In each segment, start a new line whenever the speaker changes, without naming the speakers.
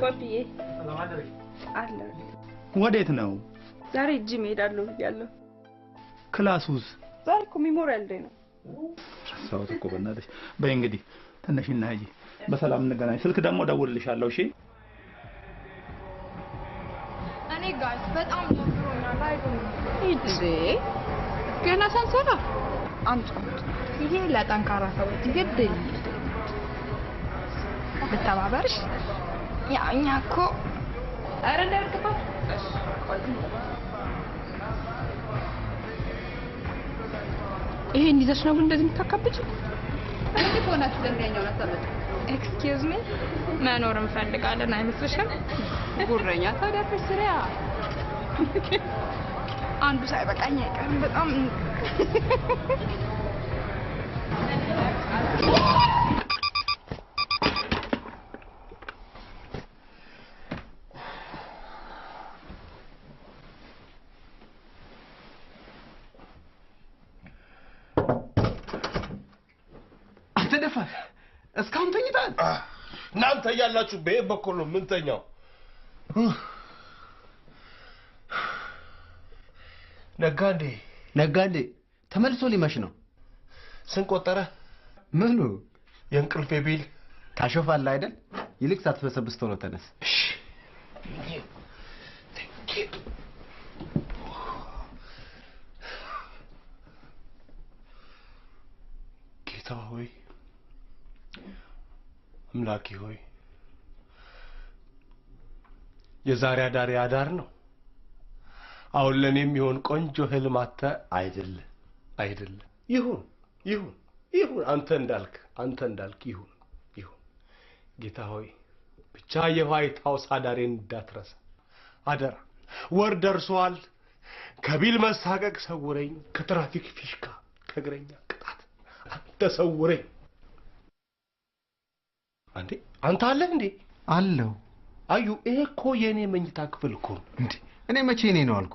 ፖፒዬ አለ
ወዴት ነው?
ዛሬ ጂም ሄዳለሁ ብያለሁ።
ክላሱስ?
ዛሬ እኮ ሜሞሪያል ዴይ ነው።
ሰውት እኮ በእናትሽ በይ እንግዲህ ተነሽና ሂጂ። በሰላም እንገናኝ። ስልክ ደግሞ እደውልልሻለሁ። እሺ?
እኔ ጋይስ በጣም ደብሮኛል።
እንዴ ገና ሳንሰራ
አምጪ ይሄ ለጠንካራ ሰዎች ግድል ብተባበርሽ ያ እኛ እኮ
ኧረ እንዳይወድቅባት። ይሄ እንዲዘሽ ነው እንደዚህ የምታካብጪ? እንዴት ሆናችሁ ለምኛው ለተመጣ
ኤክስኪውዝ ሚ መኖር እንፈልጋለን አይመስልሽም?
ጉረኛ ታዲያ ፍስሪያ
አንዱ ሳይበቃኝ አይቀርም በጣም
አትደፋ እስካሁን ተኝታል።
እናንተ ያላችሁ በይ በኩል ነው ምን ተኛው?
ነጋዴ ተመልሶ ሊመሽ ነው።
ስንቆጠረ
ምኑ
የእንቅልፌ ቢል
ታሾፋለህ አይደል? ይልቅ ሳትበሰብስ ቶሎ ተነስ።
ጌታ ሆይ አምላኬ ሆይ የዛሬ አዳሪ አዳር ነው። አሁን ለኔ የሚሆን ቆንጆ ህልም አተ አይደለ ይሁን አንተ እንዳልክ ይሁን ጌታ ሆይ ብቻ የዋይት ሃውስ አዳሬን እንዳትረሳ አደራ። ወር ደርሷል። ከቢል መሳቀቅ ሰውረኝ፣ ከትራፊክ ፊሽካ ከእግረኛ ቅጣት አንተ ሰውረኝ። አንዴ አንተ አለ እንዴ?
አለው።
አዩ ይሄ እኮ የኔ መኝታ ክፍል እኮ
እንዴ። እኔ መቼ እኔ ነው አልኩ?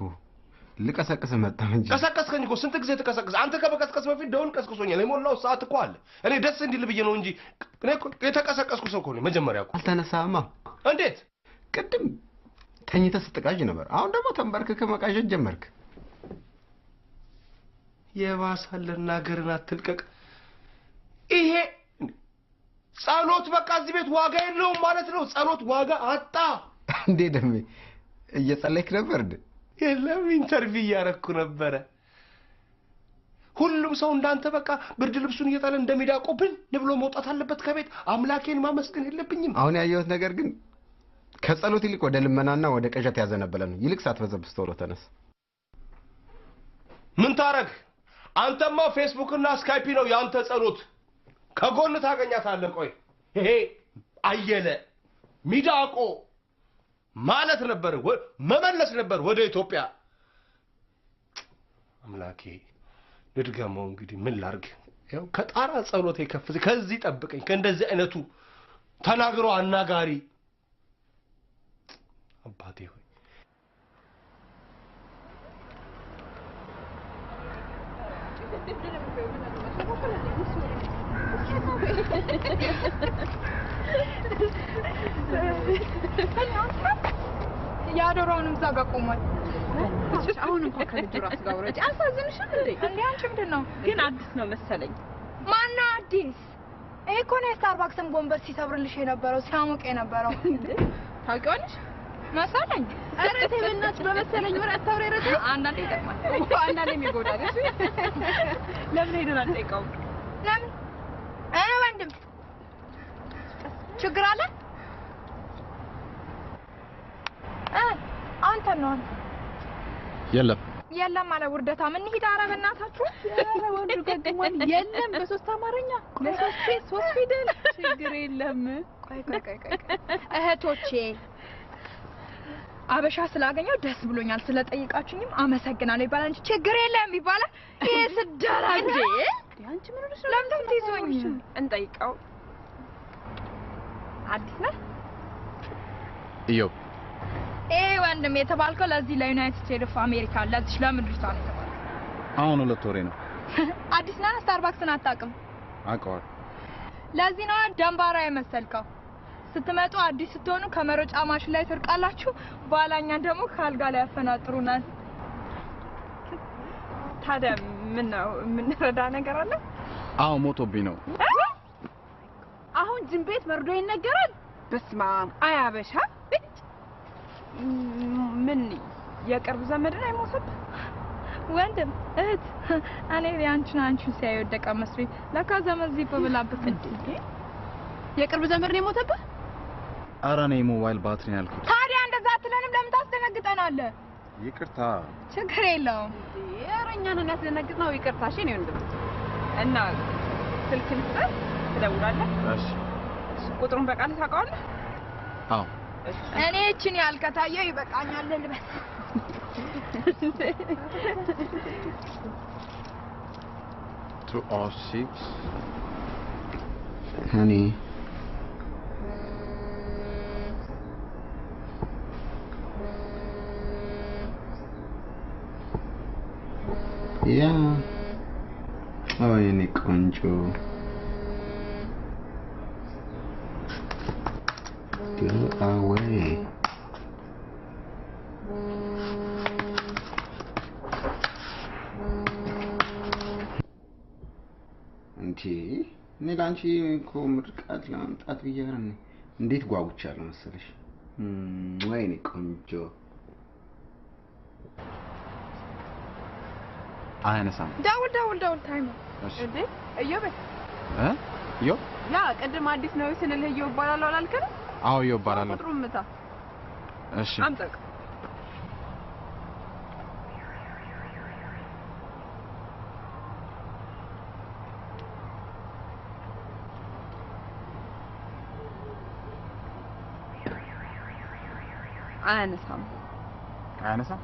ልቀሰቅስ መጣሁ እንጂ።
ቀሰቀስከኝ እኮ ስንት ጊዜ ተቀሰቀስ? አንተ ከመቀስቀስ በፊት ደውል ቀስቅሶኛል። የሞላው ሰዓት እኮ አለ። እኔ ደስ እንዲል ብዬ ነው እንጂ እኔ የተቀሰቀስኩ ሰው እኮ ነኝ። መጀመሪያ እኮ
አልተነሳማ።
እንዴት?
ቅድም ተኝተህ ስትቃዥ ነበር። አሁን ደግሞ ተንበርክከህ መቃዠት ጀመርክ።
የባሰልና ገርና አትልቀቅ። ይሄ ጸሎት በቃ እዚህ ቤት ዋጋ የለውም ማለት ነው። ጸሎት ዋጋ አጣ
እንዴ? ደሜ እየጸለይክ ነበር እንዴ?
የለም ኢንተርቪው እያረኩ ነበረ። ሁሉም ሰው እንዳንተ በቃ ብርድ ልብሱን እየጣለ እንደሚዳቆ ብን ብሎ መውጣት አለበት ከቤት። አምላኬን ማመስገን የለብኝም?
አሁን ያየሁት ነገር ግን ከጸሎት ይልቅ ወደ ልመናና ወደ ቅዠት ያዘነበለ ነው። ይልቅ ሳትበዘብዝ ቶሎ ተነስ።
ምን ታረግ? አንተማ ፌስቡክ እና ስካይፒ ነው ያንተ ጸሎት። ከጎን ታገኛታለህ። ቆይ ይሄ አየለ ሚዳቆ ማለት ነበር መመለስ ነበር ወደ ኢትዮጵያ። አምላኬ ልድገመው እንግዲህ ምን ላርግ? ያው ከጣራ ጸሎቴ ከፍ ከዚህ ጠብቀኝ ከእንደዚህ አይነቱ ተናግሮ አናጋሪ አባቴ ሆይ
ያዶራውን እዛ ጋር ቆሟል።
አሁን እንኳን ከልጁ ራስ ጋር ወረጭ አሳዝንሽም እንዴ?
እንዴ አንቺ ምንድን ነው
ግን አዲስ ነው መሰለኝ።
ማነው አዲስ? ይሄ እኮ ነው ስታርባክስን ጎንበስ ሲሰብርልሽ የነበረው ሲያሞቅ የነበረው።
ታውቂዋለሽ
መሰለኝ።
ኧረ ተይ በእናትሽ በመሰለኝ ወሬ አታውሪ። ኧረ ተይ አንዳንዴ ይጠቅማል አንዳንዴም ይጎዳል። እሺ ለምን ሄደን አንጠይቀውም?
ለምን ወንድም ችግር አለ? አንተ ነው የለም አለ ውርደታ። ምን ሂድ አረ በእናታችሁ።
ኧረ ወንዱ ገድሟል። የለም በሶስት አማርኛ ሶስት ፊደል ችግር የለም።
ቆይ እህቶቼ አበሻ ስላገኘው ደስ ብሎኛል። ስለጠይቃችሁኝም አመሰግናለሁ ይባላል እንጂ ችግር የለም ይባላል። ይሄ ስደራ እንዴ?
አንቺ ምን ሆነሽ ነው?
ለምን ትይዞኝ?
እንጠይቀው።
አዲስ ነህ?
እየው
ወንድም የተባልከው ለዚህ ለዩናይትድ ስቴትስ ኦፍ አሜሪካ ለዚህ ለምድርቷ ነው የተባልከው።
አሁን 2 ወሬ ነው።
አዲስ ነህ? ስታርባክስን አታውቅም?
አውቀዋለሁ።
ለዚህ ነው ደንባራ የመሰልከው። ስትመጡ አዲስ ስትሆኑ ከመሮጫ ማሽን ላይ ትርቃላችሁ ባላኛ ደግሞ ካልጋ ላይ ያፈናጥሩናል ታዲያ ምን ነው ምን ረዳ ነገር አለ
አዎ ሞቶብኝ ነው
አሁን ጅንቤት መርዶ ይነገራል በስማ አያበሻ ምን የቅርብ ዘመድ ነው የሞተብ
ወንድም እህት እኔ አንቺን ሲያይ ወደቀ መስሪ ለካ ዘመድ ዚብ ብላበት እንዴ
የቅርብ ዘመድ ነው የሞተብህ
ኧረ እኔ ሞባይል ባትሪ ነው ያልኩት
ታዲያ እንደዛ አትለንም ለምን ታስደነግጠናለህ
ይቅርታ
ችግር የለውም
እኛን ያስደነግጥነው ይቅርታ እሺ ነው ወንድም እና ስልክን ትደውላለህ
እሺ
ቁጥሩን በቃል ታውቀዋለህ
አዎ
እኔ እቺን ያልከታየው ይበቃኛል ልበስ
206
honey yeah oh የኔ ቆንጆ go away እኔ ላንቺ እኮ ምርቃት ለማምጣት ብያለሁ እንዴት ጓጉቻለሁ መሰለሽ ወይኔ ቆንጆ
አያነሳም
ደውል ታይም
እሺ
እንዴ እዮብ
ዮ
ያ ቅድም አዲስ ነው ስንልህ እዮብ ባላለው አላልከም
አዎ ዮ ባላለው
ቁጥሩን ምታ
እሺ
አምጣቅ አያነሳም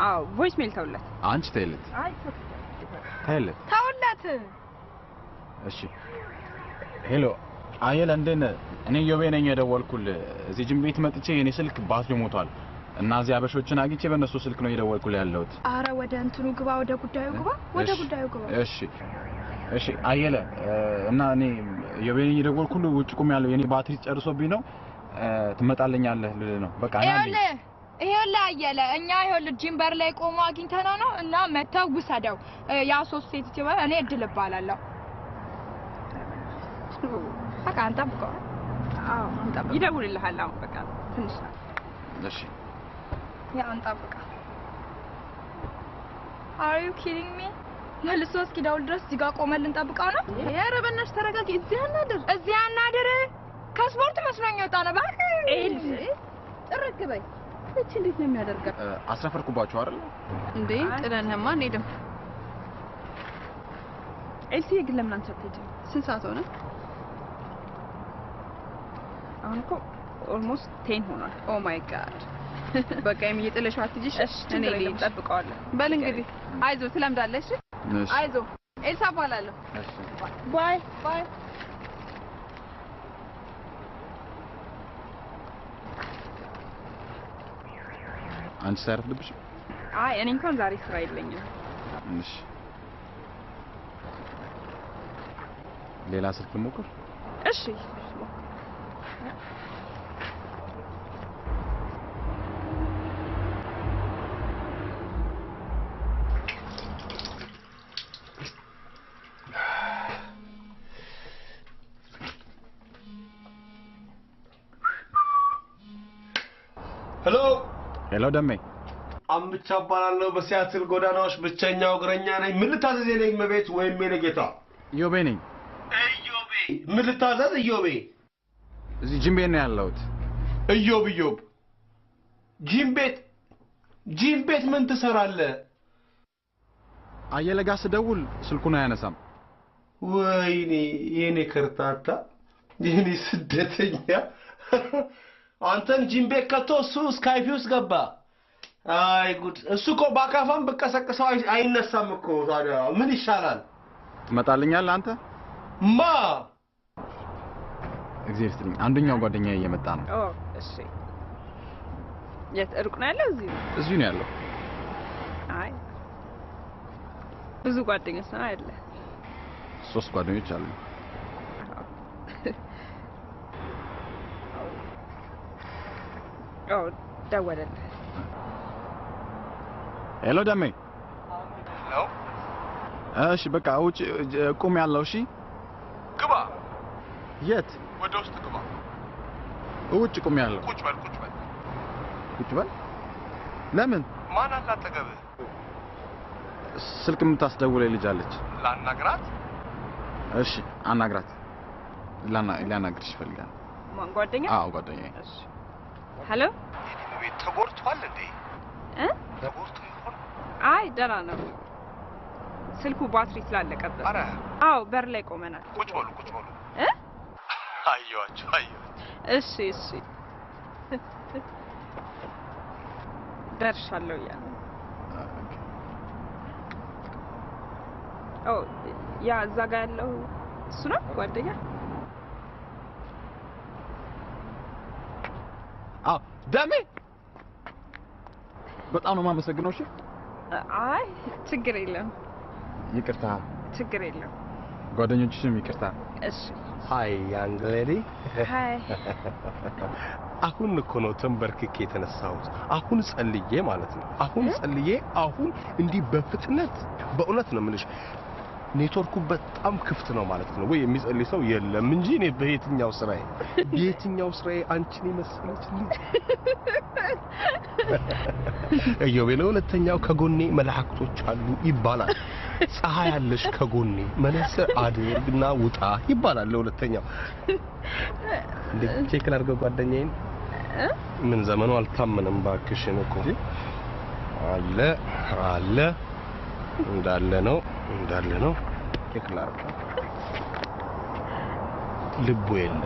አዎ ቮይስ ሜል ተውለት
አንቺ ተይለት
አይ
ተውለት
እሺ ሄሎ አየለ እንደነ እኔ ዮቤ ነኝ የደወልኩልህ እዚህ ጅም ቤት መጥቼ የኔ ስልክ ባትሪ ሞቷል እና እዚህ አበሾችን አግኝቼ በእነሱ ስልክ ነው የደወልኩልህ ያለሁት
አረ ወደ እንትኑ ግባ ወደ ጉዳዩ ግባ
እሺ አየለ እና እኔ ዮቤ ነኝ የደወልኩልህ ውጭ ቁም ያለው የኔ ባትሪ ጨርሶብኝ ነው ትመጣልኛለህ ልልህ ነው በቃ
ይሄውልህ አየለ እኛ ይሄውልህ ጂምበር ላይ ቆሞ አግኝተነው ነው እና መተው ውሰደው ያ ሶስት ሴት ይችላል እኔ እድል እባላለሁ በቃ አንጠብቀው
አዎ አንጠብቀው ይደውልልሃል አሁን በቃ ትንሽ
እሺ
ያ አንጠብቀው Are you kidding me? መልሶ እስኪደውል ድረስ እዚህ ጋር ቆመን ልንጠብቀው ነው
ኧረ በእናትሽ ተረጋጊ እዚህ አናድር
ከስፖርት መስሎኝ ወጣ ነበር
ኤልስ ጥርቅ በይ እቺ እንዴት ነው የሚያደርጋው
አስረፈርኩባችሁ አይደል
እንዴ ጥለንህማ እንሄድም ኤልሲ ግን ለምን አንተ አትሄጂም ስንት ሰዓት ሆነ አሁን እኮ ኦልሞስት 10 ሆኗል ኦ ማይ ጋድ በቃ የሚጥለሽው አትጂሽ እኔ ልጠብቀዋለሁ በል እንግዲህ አይዞ ትለምዳለሽ አይዞ ኤልሳ ባላለሁ
እሺ
ባይ
አንቺ ሳይረፍድብሽ
አይ እኔ እንኳን ዛሬ ስራ የለኝም
እሺ ሌላ ስልክ ልሞክር
እሺ
ሄሎ ደሜ
አምብቻ ባላለው በሲያትል ጎዳናዎች ብቸኛው እግረኛ ነኝ ምን ልታዘዝ ነኝ መቤት ወይም የነጌታ
ዮቤ ነኝ
እዮቤ ምን ልታዘዝ እዮቤ
እዚህ ጂም ቤት ነው ያለሁት
እዮብ ጂም ቤት ምን ትሰራለህ
አየለ ጋር ስደውል ስልኩን አያነሳም
ወይኔ የኔ ከርታታ የኔ ስደተኛ አንተን ጂም ቤት ከቶ እሱ ስካይፒ ውስጥ ገባ አይ ጉድ እሱ እኮ ባካፋም በቀሰቀሰው አይነሳም እኮ ታዲያ ምን ይሻላል
ትመጣልኛለህ አንተ
ማ
እግዚአብሔር ይስጥልኝ አንደኛው ጓደኛዬ እየመጣ ነው
ኦ እሺ የት ሩቅ ነው ያለው
እዚሁ ነው ያለው
አይ ብዙ ጓደኞች ነው አይደለ
3 ጓደኞች አሉ
አዎ ደወለልህ
ሄሎ ደሜ
ነው
እሺ በቃ ውጭ ቁም ያለው እሺ
ግባ
የት
ወደ ውስጥ ግባ
ውጭ ቁም ያለው
ቁጭ በል
ቁጭ በል ለምን
ማን አለ አጠገብህ
ስልክ የምታስደውለኝ ልጅ አለች
ላናግራት
እሺ አናግራት ላናግርሽ ይፈልጋል
ማን ጓደኛ
አዎ ጓደኛዬ
እሺ ሄሎ
ቤት ተጎድቷል እንዴ ተጎድቶ ይሆን
አይ ደህና ነው ስልኩ ባትሪ ስላለቀበት
አረ
አዎ በር ላይ ቆመናል
ቁጭ በሉ አየዋችሁ
እሺ ደርሻለሁ ያ ኦ ያ እዛ ጋር ያለው እሱ ነው ጓደኛ
አዎ ደሜ በጣም ነው የማመሰግነው እሺ
አይ ችግር የለም
ይቅርታ
ችግር የለም
ጓደኞችሽም ይቅርታ
እሺ
ሃይ ያንግ ሌዲ
ሃይ
አሁን እኮ ነው ተንበርክኬ የተነሳሁት አሁን ጸልዬ ማለት ነው አሁን እንዲህ በፍጥነት በእውነት ነው የምልሽ ኔትወርኩ በጣም ክፍት ነው ማለት ነው ወይ የሚጸልይ ሰው የለም እንጂ እኔ በየትኛው ስራዬ አንቺን የመሰለች ልጅ እዮቤ ለሁለተኛው ከጎኔ መላእክቶች አሉ ይባላል ፀሐይ ያለሽ ከጎኔ መነጽር አድርግና ውጣ ይባላል ለሁለተኛው እንዴ ቼክ ላድርገው ጓደኛዬን ምን ዘመኑ አልታመነም ባክሽን እኮ አለ እንዳለ ነው ቼክ ላድርገው ልቡ የለም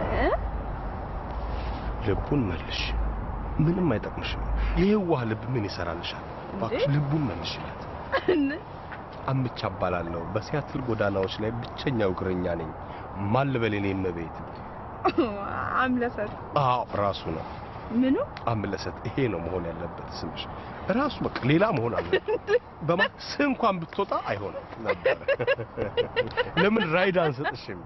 ልቡን መልሽ ምንም አይጠቅምሽም የዋህ ልብ ምን ይሰራልሻል ባክሽ ልቡን መልሽላት አምቻባላለሁ በሲያትል ጎዳናዎች ላይ ብቸኛው እግረኛ ነኝ ማን ልበለኔ መቤት
አምለሰት
ራሱ ነው
ምኑ
አምለሰት ይሄ ነው መሆን ያለበት ስምሽ ራሱ በቃ ሌላ መሆን አለበት በማስ እንኳን ብትወጣ አይሆንም ነበር ለምን ራይድ አንሰጥሽም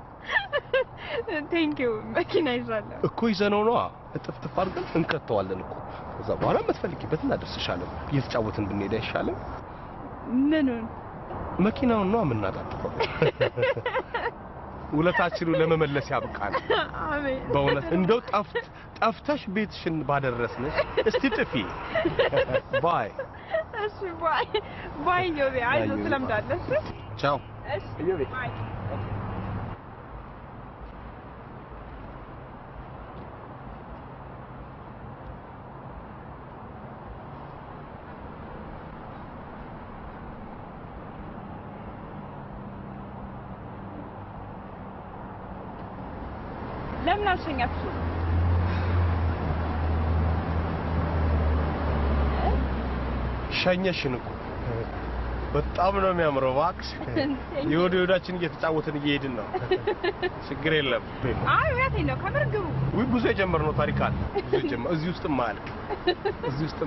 ቴንክ ዩ መኪና ይዛለሁ
እኮ ይዘነው ነው እጥፍጥፍ አድርገን እንከተዋለን እኮ ከዛ በኋላ የምትፈልጊበት እናደርስሻለን እየተጫወትን ብንሄድ አይሻልም
ምኑን
መኪናውን ነው የምናጣጥፈው ውለታችንን ለመመለስ ያብቃል
አሜን
በእውነት እንደው ጠፍተሽ ቤትሽን ባደረስነሽ እስቲ ጥፊ ባይ
እሺ ባይ ዮቤ አይዞ ስለምዳለሽ
ቻው
እሺ
ዮቤ
ባይ ለምን አልሸኛችሁ
ሸኘሽን እኮ በጣም ነው የሚያምረው እባክሽ የወዳችን እየተጫወትን እየሄድን ነው ችግር የለም
አይ ያቴ ነው ከምርግቡ
ወይ ብዙ የጀመርነው ታሪክ አለ እዚህ ውስጥ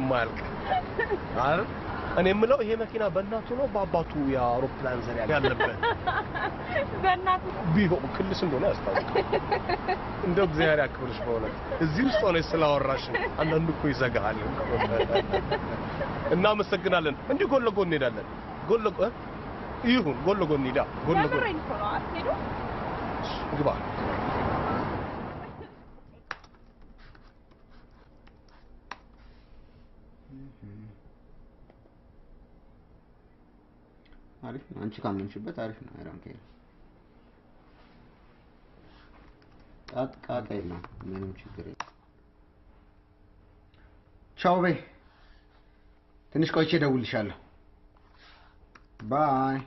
ማልቅ አይደል እኔ የምለው ይሄ መኪና በእናቱ ነው በአባቱ የአውሮፕላን ዘር ያለበት
በእናቱ
ቢሆን ክልስ እንደሆነ ያስታውቃል እንደው እግዚአብሔር ያክብርሽ በእውነት እዚህ ውስጥ ሆነሽ ስላወራሽ አንዳንዱ እኮ ይዘጋሃል እናመሰግናለን እንዲህ ጎን ለጎን እንሄዳለን ጎን ለጎን ይሁን ጎን ለጎን ሄዳ ጎን ለጎን ግባ
አሪፍ ነው አንቺ ካመንሽበት አሪፍ ነው አይራንከ ጣጣ ነው ምንም ችግር የለም ቻው በይ ትንሽ ቆይቼ እደውልልሻለሁ ባይ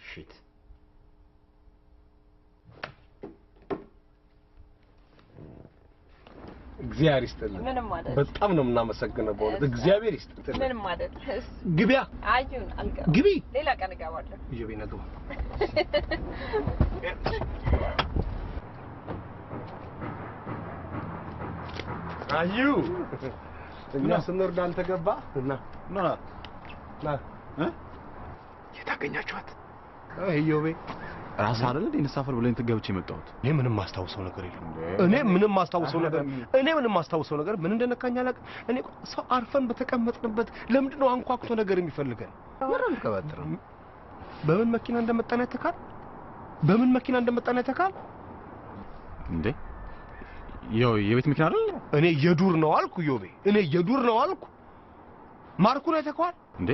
ሺት
እግዚአብሔር ይስጥልኝ
ምንም ማለት
በጣም ነው የምናመሰግነው በእውነት እግዚአብሔር ይስጥልኝ
ምንም ማለት
ግቢያ
አይሁን አልገባም
ግቢ
ሌላ ቀን እገባለሁ
ይጀብ ይነግባ አዩ እና ስንወርድ አንተ ገባ እና ና የታገኛችኋት ይዮቤ
ራስ አይደል እንዴ ነሳፈር ብለኝ ተገብቼ መጣሁት።
እኔ ምንም ማስታውሰው ነገር የለም። እኔ ምንም ማስታውሰው ነገር ምን እንደነካኝ አላውቅም። እኔ ሰው አርፈን በተቀመጥንበት ለምንድን ነው አንኳኩቶ ነገር የሚፈልገን?
ምንም ከበጥረ
በምን መኪና እንደመጣን አይተካል?
እንዴ የቤት መኪና አይደል?
እኔ የዱር ነው አልኩ ዮቤ። ማርኩን አይተካል
እንዴ?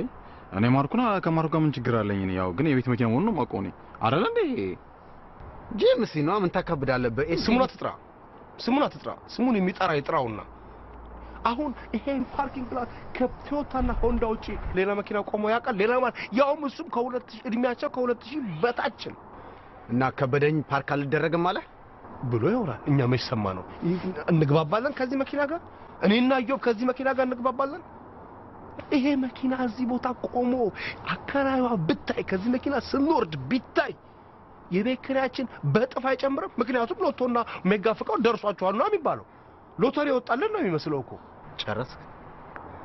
እኔ ማርኩና ከማርኩ ጋር ምን ችግር አለኝ? እኔ ያው ግን የቤት መኪና መሆኑን ነው የማውቀው እኔ አይደል እንዴ?
ጄምስ ነው ምን ታከብዳለህ?
ስሙን አትጥራ። ስሙን የሚጠራ ይጥራውና አሁን ይሄን ፓርኪንግ ላት ከቶዮታና ሆንዳ ውጪ ሌላ መኪና ቆሞ ያውቃል? ሌላ ማለት ያውም እሱም ከ2000 እድሜያቸው ከ2000 በታች ነው።
እና ከበደኝ ፓርክ አልደረግም ማለት
ብሎ ያወራል። እኛ መች ሰማ ነው? እንግባባለን ከዚህ መኪና ጋር? እኔና ኢዮብ ከዚህ መኪና ጋር እንግባባለን? ይሄ መኪና እዚህ ቦታ ቆሞ አከራይዋ ብታይ ከዚህ መኪና ስንወርድ ቢታይ የቤት ኪራያችን በጥፍ አይጨምርም? ምክንያቱም ሎቶና ሜጋ ፍቃው ደርሷቸዋል ነው የሚባለው። ሎተሪ ወጣለን ነው የሚመስለው እኮ።
ጨረስክ?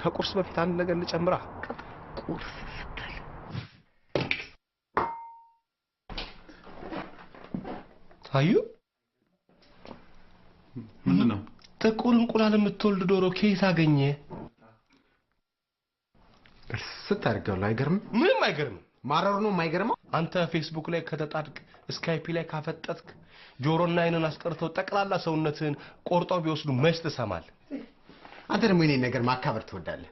ከቁርስ በፊት አንድ ነገር ልጨምራ።
ቁርስ ስትል
ታዩ
ምንድነው?
ጥቁር እንቁላል የምትወልድ ዶሮ ከየት አገኘ?
ስታርገው አይገርምም?
ምንም አይገርምም።
ማረሩ ነው የማይገርመው።
አንተ ፌስቡክ ላይ ከተጣድቅ ስካይፒ ላይ ካፈጠጥክ ጆሮና አይንን አስቀርተው ጠቅላላ ሰውነትን ቆርጠው ቢወስዱ መች ትሰማለህ?
አንተ ደግሞ የኔን ነገር ማካበድ ትወዳለህ።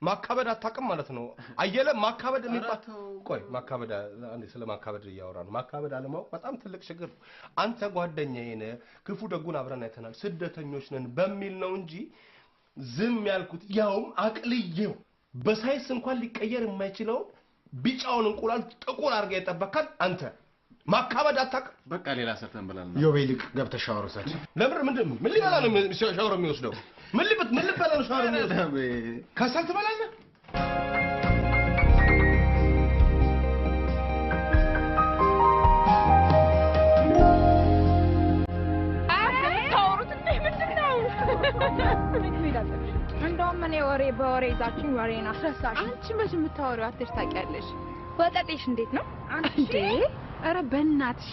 ማካበድ አታውቅም ማለት ነው። አየለ ማካበድ የሚባል ቆይ ማካበድ አንዴ ስለ ማካበድ እያወራ ነው። ማካበድ አለማወቅ በጣም ትልቅ ችግር ነው። አንተ ጓደኛዬ ነህ፣ ክፉ ደጉን አብረን አይተናል፣ ስደተኞች ነን በሚል ነው እንጂ ዝም ያልኩት ያውም አቅልዬው በሳይንስ እንኳን ሊቀየር የማይችለው ቢጫውን እንቁላል ጥቁር አድርገህ የጠበካል አንተ። ማካበድ አታውቅም።
በቃ ሌላ ሰርተን በላልና
ዮቤ ልቅ ገብተህ ሻወር ውሰድ።
ለምን ምን ሊበላ ነው ሻወር የሚወስደው? ምን ልበላ ነው ሻወር የሚወስደው? ከሰል ትበላለህ?
እንደውም እኔ በወሬ ይዛችሁኝ ወሬን አስረሳሽ።
አንቺ መች የምታወሪው አትሽ ታውቂያለሽ?
ወጠጤሽ እንዴት ነው
እንዴ? ኧረ በእናትሽ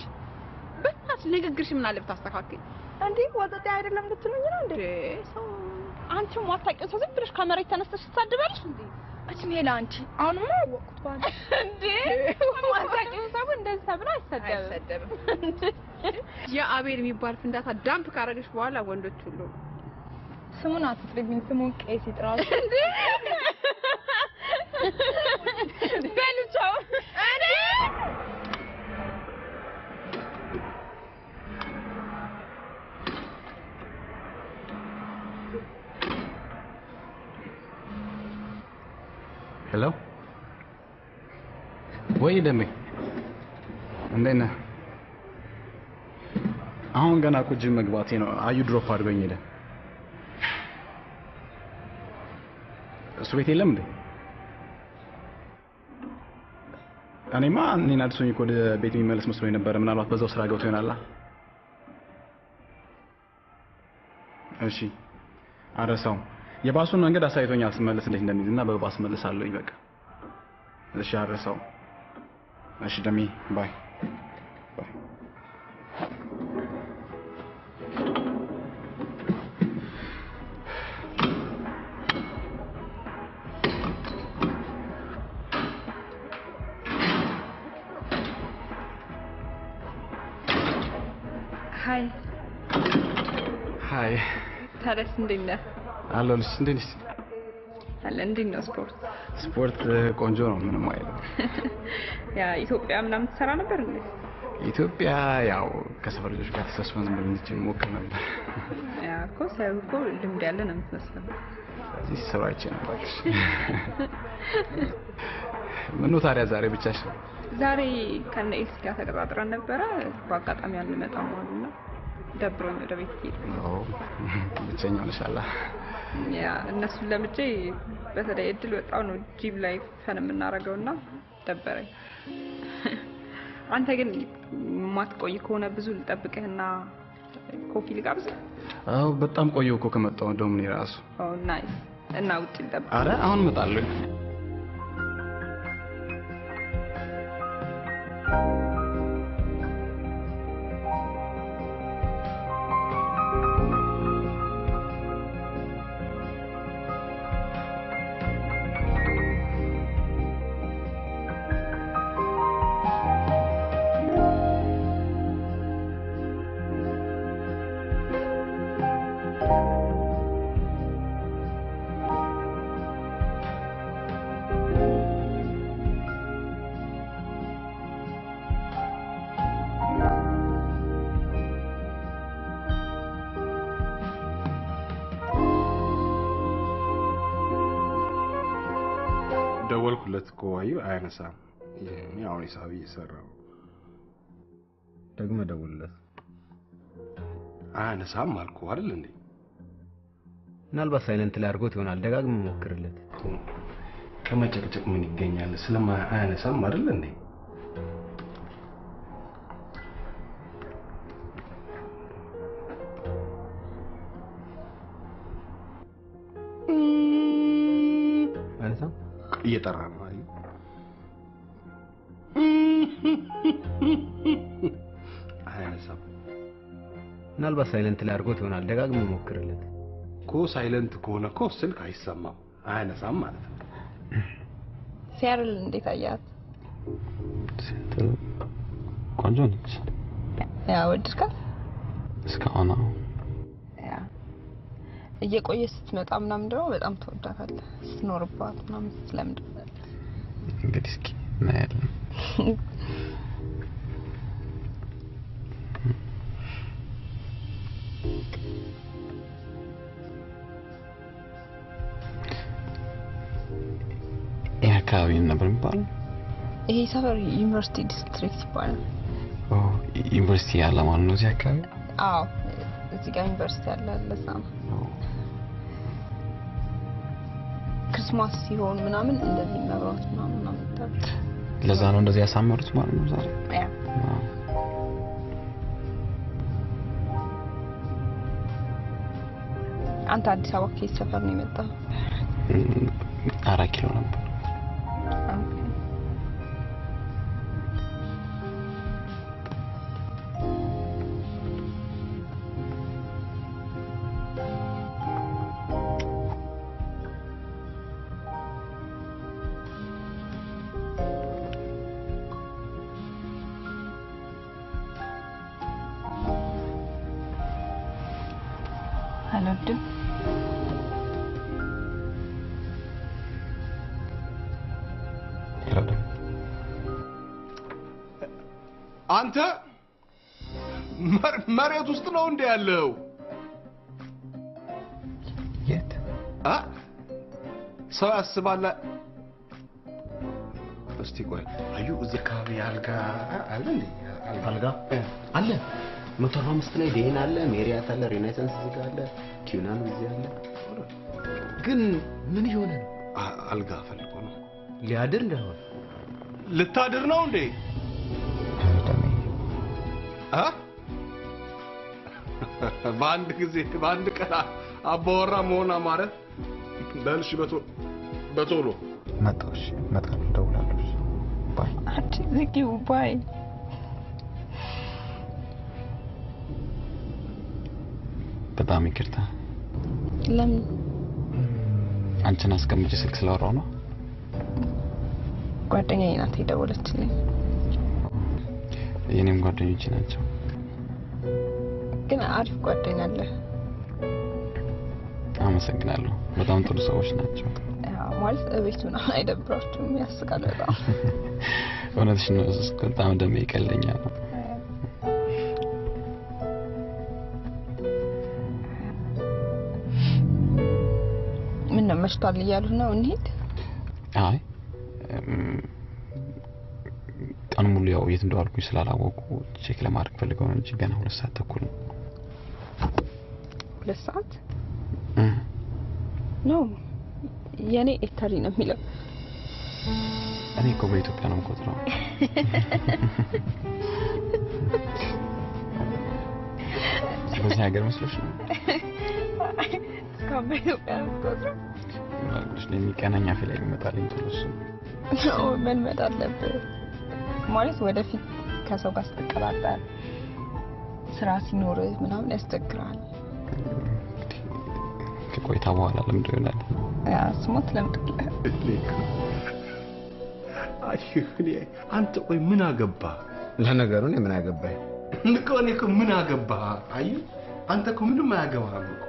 ንግግርሽ ምን አለ ብታስተካክል።
እንዴ ወጠጤ አይደለም ልትሉኝ ነው እንዴ? አንቺ ማታውቂው ሰው ዝም ብለሽ ከመሬት ተነስተሽ ትሳደባለሽ እንዴ? እቺ ሜላንቺ አሁንማ አወቅኩት ባል እንዴ? ማታውቂው ሰው እንደዚህ ተብሎ አይሰደብም።
የአቤል የሚባል ፍንዳታ ዳምፕ ካረገሽ በኋላ ወንዶች ሁሉ
ስሙን አትጥሪብኝ። ስሙን ቄስ ይጥራው እንዴ? በልቻው እኔ
ሄሎ ወይ ደሜ እንዴት ነህ? አሁን ገና ቁጅ መግባቴ ነው። አዩ ድሮፕ አድርገኝ ሄደ። እሱ ቤት የለም እንዴ? እኔማ እኔን አድርሶኝ እኮ ወደ ቤት የሚመለስ መስሎኝ ነበር። ምናልባት በዛው ስራ ገብቶ ይሆናል። እሺ አረሳው። የባሱን መንገድ አሳይቶኛል ስመለስ እንዴት እንደሚይዝና በባስ መልሳለሁ። በቃ እሺ አረሳው። እሺ ደሜ ባይ ባይ። ሃይ
ታዲያስ እንዴት ነህ?
አለሁልሽ። እንዴት ነሽ?
አለ እንዴት ነው
ስፖርት ቆንጆ ነው፣ ምንም አይልም።
ያ ኢትዮጵያ ምናምን ትሰራ ነበር እንዴ?
ኢትዮጵያ ያው ከሰፈር ልጆች ጋር ተሰብስበን ዝም ብለን ሞክር ነበር።
ያ እኮ ሰው እኮ ልምድ ያለ ነው የምትመስለው።
እዚህ ስራቼ ነበር። ምነው ታዲያ ዛሬ ብቻሽ?
ዛሬ ከነ ኤልሲ ጋር ተቀጣጥረን ነበረ። በአጋጣሚ አንመጣም አሉና ደብሮኝ ወደ ቤት ሄድኩኝ።
ብቸኛው ነሻላ?
ያ እነሱን ለምጄ በተለይ እድል ወጣው ነው ጂም ላይ ፈን የምናደርገውና ደበረኝ። አንተ ግን ማትቆይ ከሆነ ብዙ ልጠብቅህና ኮፊ ልጋብዝ?
አዎ በጣም ቆየሁ እኮ ከመጣሁ እንደውም እኔ ራሱ።
ኦ ናይስ። እና ውጪ ልጠብቅ?
አረ አሁን እመጣለሁ።
ደወልኩለት እኮ አዩ አያነሳም። ያው ሂሳብ እየሰራው
ደግሞ ደውልለት።
አያነሳም አልኩ አይደል እንዴ?
ምናልባት ሳይለንት ላይ አድርጎት ይሆናል። ደጋግመህ ሞክርለት።
ከመጨቅጨቅ ምን ይገኛል? አያነሳም አይደል እንዴ?
አያነሳም?
እየጠራ ነው አዩ። አያነሳም።
ምናልባት ሳይለንት ላይ አድርጎት ይሆናል። ደጋግመህ ሞክርለት።
እኮ ሳይለንት ከሆነ እኮ ስልክ አይሰማም። አያነሳም ማለት ነው።
ሲያርል እንዴት አያት?
ቆንጆ ነች።
ያ ወድድካት?
እስካሁን
ያ እየቆየ ስትመጣ ምናምን ደግሞ በጣም ተወዳታለህ። ስትኖርባት ምናምን ስለምድ
እንግዲህ እስኪ እናያለን። አካባቢ ነበር የሚባለው።
ይሄ ሰፈር ዩኒቨርሲቲ ዲስትሪክት ይባላል።
ዩኒቨርሲቲ ያለ ማለት ነው እዚህ አካባቢ?
አዎ እዚህ ጋር ዩኒቨርሲቲ አለ። ለዛ ነው ክርስማስ ሲሆን ምናምን እንደዚህ መብራት ምናምን ታዲያ
ለዛ ነው እንደዚህ ያሳመሩት ማለት ነው ዛሬ።
ያ አንተ አዲስ አበባ ከየት ሰፈር ነው የመጣው?
4 ኪሎ ነበር።
አልወድም።
አንተ መሬት ውስጥ ነው እንደ ያለው?
የት?
ሰው ያስባል። እስቲ ቆይ አዩ እዚህ አካባቢ አልጋ አለ እንዴ?
አልጋ አለ። 145 ላይ ዴን አለ፣ ሜሪያት አለ፣ ሬኔሳንስ እዚህ ጋር አለ፣ ኪዩናን እዚህ አለ። ግን ምን ይሆነ ነው?
አልጋ ፈልጎ ነው
ሊያድር እንደሆነ።
ልታድር ነው እንዴ? በአንድ ጊዜ በአንድ ቀን አባወራ መሆን ማለት በልሽ በቶሎ
መጣሽ መጣሽ ደውላለሽ። ባይ
ዝጊው ባይ።
በጣም ይቅርታ።
ለምን?
አንቺን አስቀምጬ ስልክ ስላወራው ነው።
ጓደኛዬ ናት የደወለችልኝ።
የኔም ጓደኞቼ ናቸው።
ግን አሪፍ ጓደኛ አለ።
አመሰግናለሁ። በጣም ጥሩ ሰዎች ናቸው።
ማለት እቤቱን አይደብራችሁም? ያስቃል በጣም።
እውነትሽ ነው። በጣም እንደሚቀለኛል። ምን ነው መሽቷል እያሉ ነው እንሂድ? አይ ቀን ሙሉ ያው የት እንደዋልኩኝ ስላላወቁ ቼክ ለማድረግ ፈልገው ነው እንጂ ገና 2 ሰዓት ተኩል ነው። 2 ሰዓት ነው። የኔ ኤታሪ ነው የሚለው። እኔ እኮ በኢትዮጵያ ነው የምቆጥረው። በዚህ ሀገር መስሎሽ ነው? እስካሁን በኢትዮጵያ ነው የምቆጥረው። ማለት ነው የሚቀናኛ ፊልም ይመጣልኝ ጥሩስ ነው። ምን መጣለበት ማለት ወደፊት ከሰው ጋር ስትቀላቀል ስራ ሲኖር ምናምን ያስቸግራል። ከቆይታ በኋላ ለምንድን ይሆናል? ያ ስሞት ለምንድን
እኔ አንተ ቆይ ምን አገባ?
ለነገሩ እኔ ምን አገባኝ?
እኔ እኮ ምን አገባ? አይ አንተ እኮ ምንም አያገባህም እኮ።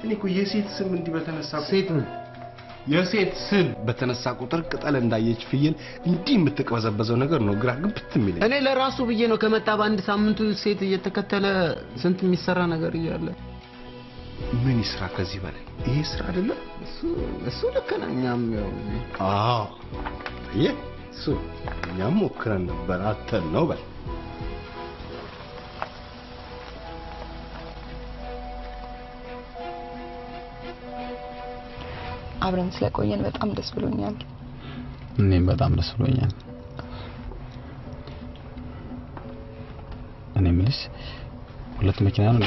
እኔ እኮ የሴት ስም እንዲህ በተነሳ
ሴት ምን
የሴት ስም በተነሳ ቁጥር ቅጠል እንዳየች ፍየል እንዲህ የምትቀበዘበዘው ነገር ነው ግራ ግብት የሚለኝ።
እኔ ለራሱ ብዬ ነው ከመጣ በአንድ ሳምንቱ ሴት እየተከተለ ስንት የሚሰራ ነገር እያለ
ምን ይስራ ከዚህ በላይ? ይሄ ስራ አይደለም።
እሱ ልክ ነው። እኛም ያው
አዎ እሱ እኛም ሞክረን ነበር አተን ነው በል።
አብረን ስለቆየን በጣም ደስ ብሎኛል።
እኔም በጣም ደስ ብሎኛል። እኔ የምልሽ ሁለት መኪና ነው እንዴ?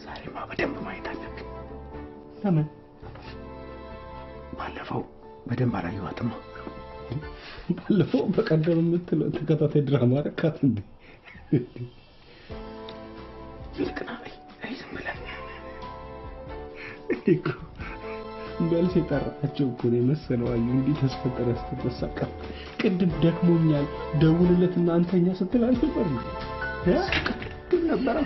ዛሬማ በደንብ ማየት አለብኝ። ለምን? ባለፈው በደንብ አላየኋትማ።
ባለፈው በቀደም የምትለው ተከታታይ ድራማ ረካት እንዴ?
ይልቅና አይ ዝም ብለህ
እኮ በልስ የጠራቸው እኮ ነው መሰለው። አዩ እንዲህ ተስፈጠረ ስትበሳቀ ቅድም ደክሞኛል ደውልለትና አንተኛ ስትል አልነበር እንዴ? ቅድም ነበር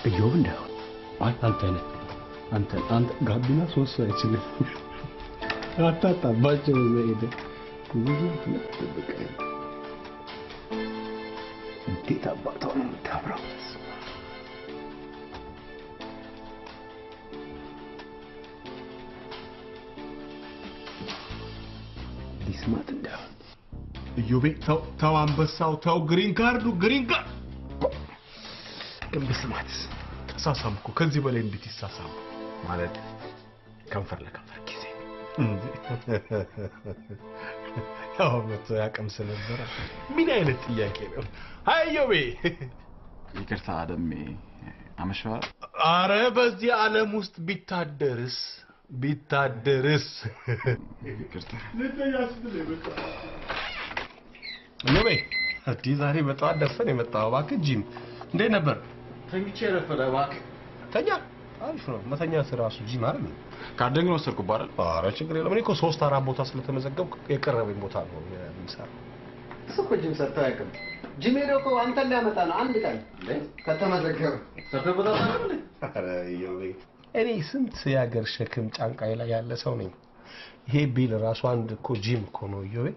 እዮብ እንዳይሆን
አንተ ጋቢና ሶስት አይችልም አታጣባቸው ዘይደ ብዙ ተጠብቀ
እንዴት አባቷ ነው የምታምረው። ሊስማት እንዳይሆን
እዮቤ ተው አንበሳው ተው ግሪን ካርዱ
ግን ብስማትስ
ተሳሳምኩ። ከዚህ በላይ እንዴት ይሳሳም
ማለት ከንፈር ለከንፈር ጊዜ
ያው መቶ ያቀም ስለነበረ ምን አይነት ጥያቄ ነው? አዮቤ
ይቅርታ አደሜ አመሻው።
አረ በዚህ ዓለም ውስጥ ቢታደርስ
ይቅርታ
እዮቤ አዲ ዛሬ በጠዋት ደርሰን የመጣው እባክህ ጂም እንዴት ነበር?
ተኝቼ ረፈደ እባክህ
ተኛ። አሪፍ ነው መተኛ ራሱ ጂም አይደል?
ካርደኝ ነው ወሰድኩ ባረል።
ኧረ ችግር የለም። እኔ እኮ 3-4 ቦታ ስለተመዘገብኩ የቀረበኝ ቦታ ነው የምሰራው።
እሱ እኮ ጂም ሰርቶ አያውቅም። ጂም ሄዶ እኮ አንተን ሊያመጣ ነው አንድ ቀን ከተመዘገበ ሰርቶ ቦታ አይደል?
ኧረ እዮቤ እኔ ስንት የሀገር ሸክም ጫንቃዬ ላይ ያለ ሰው ነኝ። ይሄ ቢል ራሱ አንድ እኮ ጂም እኮ ነው እዮቤ።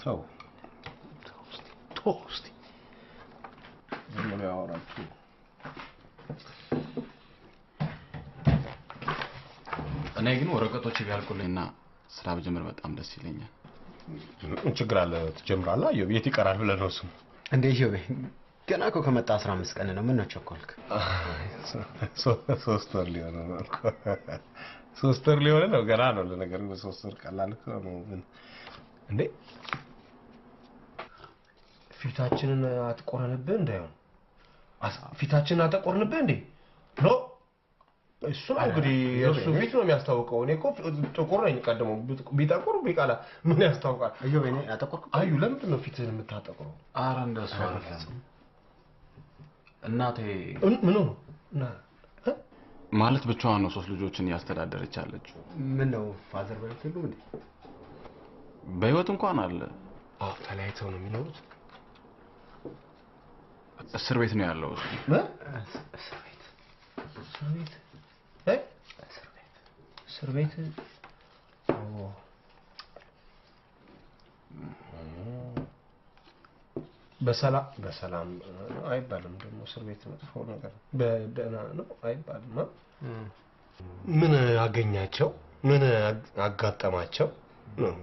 ተው እስቲ ምን ያወራችሁ?
እኔ ግን ወረቀቶች ቢያልቁልኝና ስራ በጀመር በጣም ደስ ይለኛል።
ችግር አለ ትጀምራለህ? አየሁ የት ይቀራል ብለህ ነው እሱም
እንዴ እዮቤ ገና እኮ ከመጣ 15 ቀን ነው። ምን ነው ቸኮልክ?
3 ወር ሊሆን ነው እኮ 3 ወር ሊሆን ነው ገና ነው። ለነገሩ በ3 ወር ቀላል እኮ ነው። ምን እንዴ ፊታችንን አትቆረንብህ እንዳይሆን ፊታችንን አትቆርንብህ እንዴ? ኖ እሱ ነው እንግዲህ እሱ ፊት ነው የሚያስታውቀው። እኔ እኮ ጥቁር ነኝ። ቀደሙ ቢጠቁር ቢቃላ ምን ያስታውቃል?
እዮቤ እኔ አጠቆርኩ።
አዩ ለምንድን ነው ፊትህን የምታጠቁረው?
ኧረ እንደሱ አይደለም እናቴ።
ምን ነው
ማለት ብቻዋን ነው 3 ልጆችን ያስተዳደረች አለችው።
ምን ነው ፋዘር በልተሉ እንዴ?
በህይወት እንኳን አለ።
ተለያይተው ነው የሚኖሩት።
እስር ቤት ነው ያለው እሱ።
እስር ቤት በሰላም አይባልም ደግሞ እስር ቤት መጥፎ ነገር በደህና ነው አይባልም። ምን አገኛቸው? ምን አጋጠማቸው ነው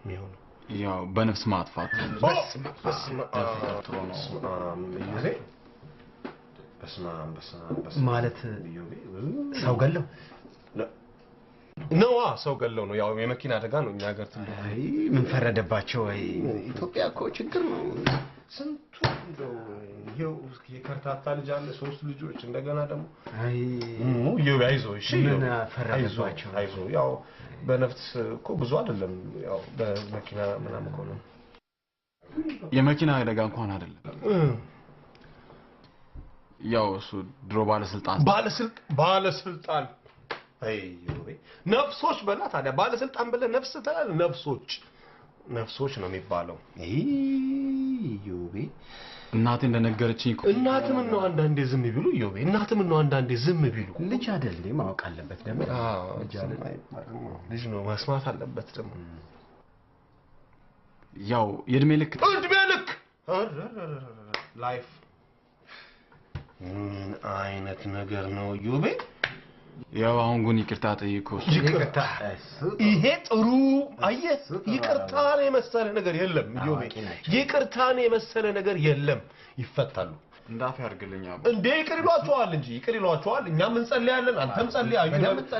የሚሆነው?
ያው በነፍስ ማጥፋት
ማለት ሰው ገለው
ነዋ። ሰው ገለው ነው። ያው የመኪና አደጋ ነው። እኛ ሀገር
አይ ምን ፈረደባቸው? አይ ኢትዮጵያ እኮ ችግር ነው።
ስንቱ ይሄው የከርታታ ልጅ አለ 3 ልጆች እንደገና ደግሞ
አይ
ይሄው አይዞህ እሺ
ምን ፈረደባቸው?
አይዞህ ያው በነፍስ እኮ ብዙ አይደለም። ያው በመኪና ምናምን እኮ ነው።
የመኪና አደጋ እንኳን አይደለም። ያው እሱ ድሮ ባለስልጣን
አይዮቤ ነፍሶች በላ ታዲያ ባለስልጣን ብለህ ነፍስ ተላል ነፍሶች ነው የሚባለው።
ዮቤ
እናቴ እንደነገረችኝ እኮ
እናት ምን ነው አንዳንዴ ዝም ቢሉ ዮቤ እናት ምን ነው አንዳንዴ ዝም ቢሉ
ልጅ አይደል ማወቅ አለበት ደግሞ
ልጅ ነው መስማት አለበት ደግሞ
ያው የእድሜ ልክ
ላይፍ ምን አይነት ነገር ነው ዮቤ
ያው አሁን ግን ይቅርታ ጠይቆ
ይቅርታ ይሄ ጥሩ አየህ ይቅርታን የመሰለ ነገር የለም ዮቤ ይቅርታን የመሰለ ነገር የለም ይፈታሉ
እንዳፍ ያርግልኛ
እንዴ ይቅርሏቸዋል እንጂ ይቅርሏቸዋል እኛም እንጸልያለን አንተም ጸልይ አዩ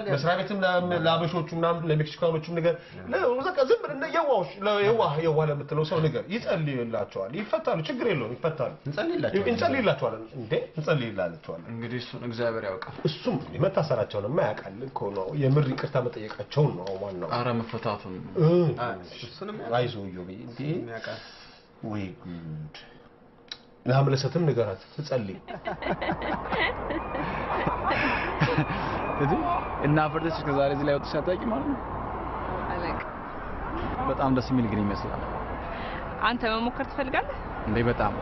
መስሪያ ቤትም ለአበሾቹም ምናምን ለሜክሲካኖቹም ነገር ለዘቀ ዝም ብለህ የዋህ ለምትለው ሰው ነገር ይጸልይላቸዋል ይፈታሉ ችግር የለውም ይፈታሉ እንጸልይላቸዋል እንዴ እንጸልይላቸዋል
እንግዲህ እሱን እግዚአብሔር ያውቃል
እሱም መታሰራቸውን የማያውቃል እኮ ነው የምር ይቅርታ መጠየቃቸው ነው ዋናው
አረ መፈታቱን
እሱንም አይዞህ ዮቤ እንዴ ያውቃል ወይ ጉድ ለሐምለሰትም ንገራት ትጸልይ
እዚህ እና ፈርደሽ ከዛሬ እዚህ ላይ ወጥተሽ አታውቂም ማለት ነው
አለቅ
በጣም ደስ የሚል ግን ይመስላል
አንተ መሞከር ትፈልጋለህ
እንዴ በጣም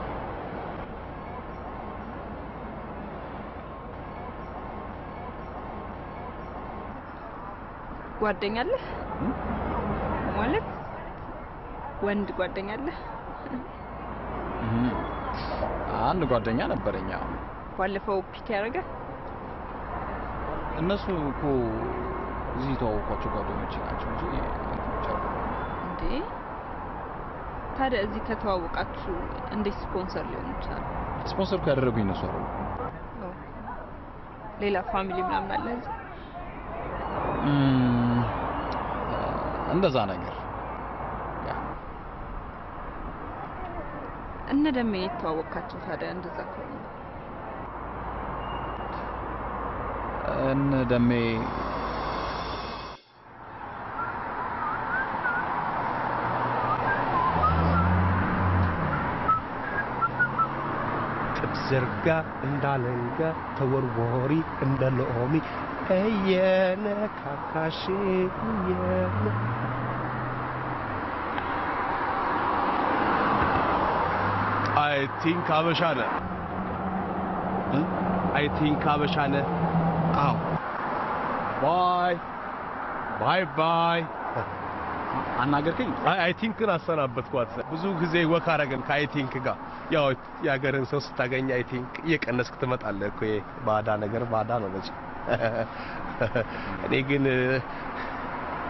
ጓደኛለህ ማለት ወንድ ጓደኛለህ
አንድ ጓደኛ ነበረኛ
ባለፈው ፒክ ያደረገ
እነሱ እኮ እዚህ ተዋውቋቸው ጓደኞች ናቸው እንጂ
እንዴ ታዲያ እዚህ ከተዋወቃችሁ እንዴት ስፖንሰር ሊሆን ይችላል
ስፖንሰር ካደረጉኝ ነው ሰው
ሌላ ፋሚሊ ምናምን አለ እዚህ
እንደዛ ነገር
እነ ደሜ ተዋወቃችሁ ታዲያ እንደዛ ከሆነ
እነ ደሜ
ዘርጋ እንዳለንጋ ተወርወሪ እንደሎሚ እየነካካሽ I think አበሻነ I think አበሻነ አው ባይ
አናገርከኝ
I think አሰናበትኳት ብዙ ጊዜ ወክ አረገን ከአይ ቲንክ ጋር ያው ያገርን ሰው ስታገኝ አይ ቲንክ እየቀነስክ ትመጣለህ እኮ ባዳ ነገር ባዳ ነው መቼ እኔ ግን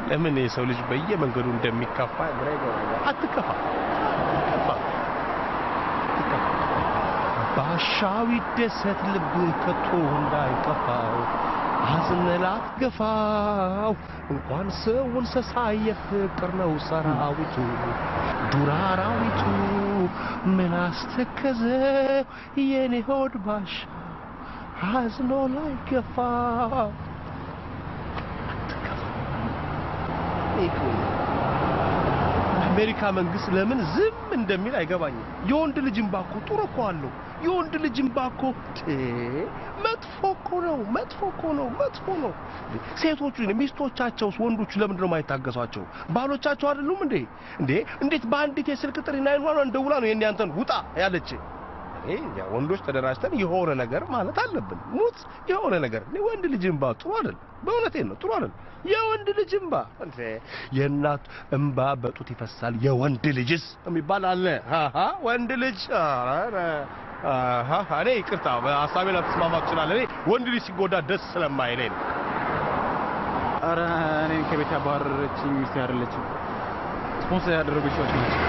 ለምን የሰው ልጅ በየመንገዱ እንደሚከፋ ግራ ይገባኛል አትከፋ ባሻዊ ደሰት ልብ ከቶ እንዳይጠፋው አዝነላት ገፋው እንኳን ሰው እንስሳ የፍቅር ነው ሰራዊቱ ዱራራዊቱ ምን አስተከዘ የኔ ሆድ ባሻ አዝኖ ላይ ገፋው አሜሪካ መንግስት ለምን ዝም እንደሚል አይገባኝም የወንድ ልጅ እንባኮ ጥሩ እኮ አለው የወንድ ልጅ እንባኮ መጥፎ ነው ሴቶቹ ሚስቶቻቸውስ ወንዶቹ ለምን ነው የማይታገሷቸው ባሎቻቸው አይደሉም እንዴት በአንዲት የስልክ ጥሪ 911 እንደውላ ነው የኔ አንተን ውጣ ያለች ያ ወንዶች ተደራጅተን የሆነ ነገር ማለት አለብን ሙት የሆነ ነገር ወንድ ልጅ እንባ ጥሩ አይደል በእውነቴን ነው ጥሩ አይደል የወንድ ልጅ እንባ የእናት እንባ በጡት ይፈሳል የወንድ ልጅስ የሚባል አለ ወንድ ልጅ እኔ ይቅርታ በሐሳቤ ላይ ተስማማ ትችላለህ እኔ ወንድ ልጅ ሲጎዳ ደስ ስለማይለኝ
ኧረ እኔን ከቤት ያባረረችኝ ሚስት አይደለችም ስፖንሰር ያደረጉኝ ሰዎች ናቸው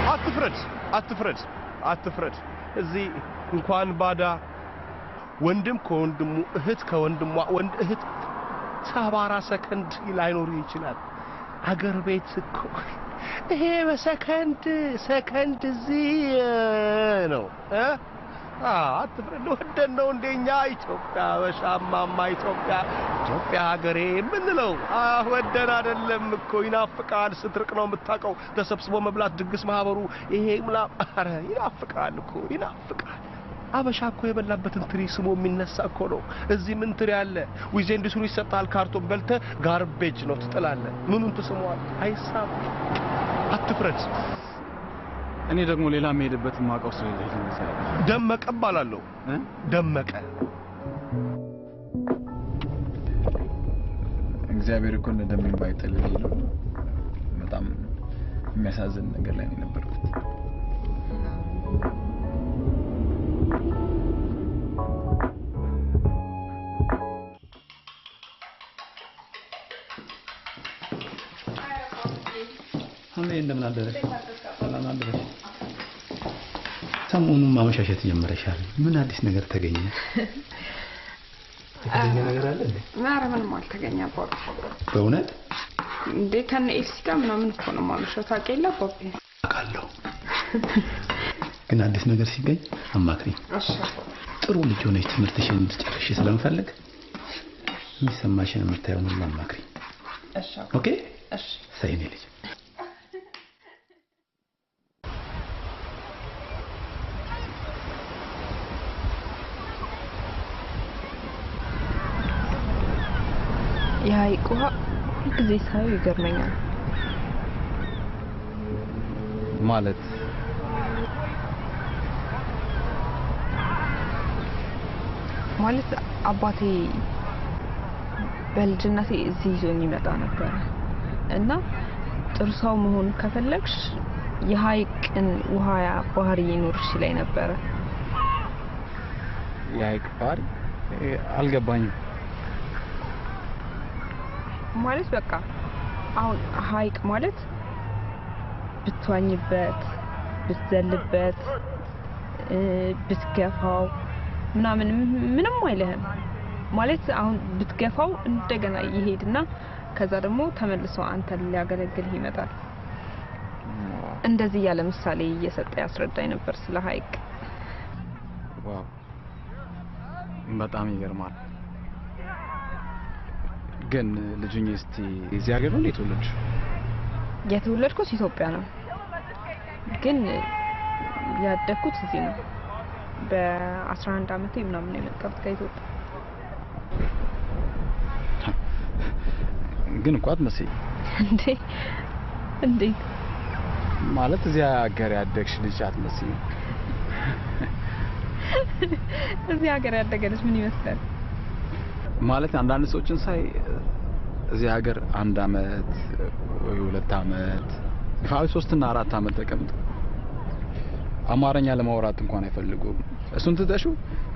አትፍረድ እዚህ እንኳን ባዳ ወንድም ከወንድሙ እህት ከወንድሟ ወንድ እህት 74 ሰከንድ ላይኖር ይችላል አገር ቤት እኮ ይሄ በሰከንድ እዚህ ነው አትፍረድ ወደን ነው እንደኛ ኢትዮጵያ በሻማማ ኢትዮጵያ ሀገሬ ምንለው ወደን አይደለም እኮ ይናፍቃል ስትርቅ ነው የምታውቀው ተሰብስቦ መብላት ድግስ ማህበሩ ይሄ ኧረ ይናፍቃል እኮ ይናፍቃል አበሻ እኮ የበላበትን ትሪ ስሞ የሚነሳ እኮ ነው እዚህ ምን ትሪ አለ ዊዜንድ ሱሪ ይሰጣል ካርቶን በልተ ጋርቤጅ ነው ትጥላለህ ምኑን ትስመዋል አይሳብ አትፍረድ እኔ ደግሞ ሌላ መሄድበት ማቀው ስለሌለ ነው።
ደመቀ ባላለው ደመቀ
እግዚአብሔር እኮ እንደምን ባይተልልኝ ነው። በጣም የሚያሳዝን ነገር ላይ ነበር።
አሜን እንደምን አደረሽ? ሰላም አደረሽ? ሰሞኑን ማመሻሸት ጀመረሻል። ምን አዲስ ነገር ተገኘ? የተገኘ ነገር አለ እንዴ?
ኧረ ምንም አልተገኘም አባቢ።
በእውነት
እንዴ ከነ ኤልሲ ጋር ምናምን እኮ ነው ማመሻው ታውቂያለሽ አባቢ።
አውቃለሁ። ግን አዲስ ነገር ሲገኝ አማክሪኝ።
እሺ
ጥሩ ልጅ ሆነሽ ትምህርትሽን እንድትጨርሺ ስለምፈልግ የሚሰማሽን የምታየውን ሁሉ አማክሪኝ።
እሺ
ኦኬ?
እሺ
ሰይኔ ልጅ
የሐይቅ ውሃ ሁልጊዜ ሳየው ይገርመኛል። ማለት አባቴ በልጅነቴ እዚህ ይዞኝ ይመጣ ነበር እና ጥሩ ሰው መሆን ከፈለግሽ የሐይቅን ውሃ ባህሪ ይኖርሽ ላይ ነበር።
የሐይቅ ባህሪ አልገባኝም።
ማለት በቃ አሁን ሐይቅ ማለት ብትዋኝበት ብትዘልበት ብትገፋው ምናምን ምንም አይልህም። ማለት አሁን ብትገፋው እንደገና ይሄድና ከዛ ደግሞ ተመልሶ አንተን ሊያገለግል ይመጣል። እንደዚህ ያለ ምሳሌ እየሰጠ ያስረዳኝ ነበር ስለ ሐይቅ።
ዋው በጣም ይገርማል። ግን ልጅኝ እስቲ እዚህ ሀገር ነው የተወለድሽ?
የተወለድኩት ኢትዮጵያ ነው፣ ግን ያደግኩት እዚህ ነው። በ11 አመቴ ምናምን የመጣሁት ከኢትዮጵያ።
ግን እንኳን አትመስይ
እንዴ
ማለት እዚህ ሀገር ያደግሽ ልጅ አትመስይ።
እዚህ ሀገር ያደገ ልጅ ምን ይመስላል?
ማለት አንዳንድ ሰዎችን ሳይ እዚህ ሀገር 1 አመት ወይ 2 አመት ወይ 3 እና 4 አመት ተቀምጠው አማርኛ ለማውራት እንኳን አይፈልጉም። እሱን ትተሹ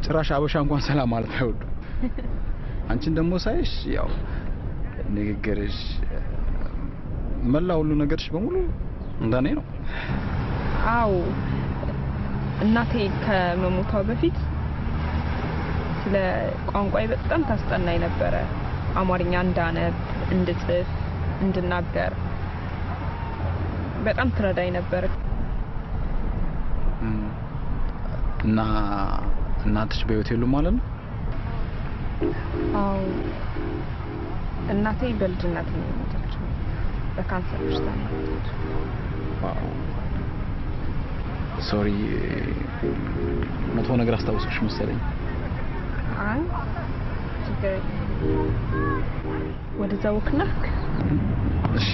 ጭራሽ አበሻ እንኳን ሰላም ማለት አይወዱም። አንቺን ደግሞ ሳይሽ ያው ንግግርሽ መላ ሁሉ ነገርሽ በሙሉ እንደኔ ነው።
አው እናቴ ከመሞቷ በፊት ስለ ቋንቋዬ በጣም ታስጠናኝ ነበረ። አማርኛ እንዳነብ፣ እንድጽፍ፣ እንድናገር በጣም ትረዳኝ ነበር።
እና እናትሽ በህይወት የሉም ማለት ነው?
አው እናቴ በልጅነት ነው የሞተችው። በካንሰር በሽታ ነው የሞተችው።
ዋው ሶሪ መጥፎ ነገር አስታውሰሽ መሰለኝ።
አይ ወደዛ ወክና
እሺ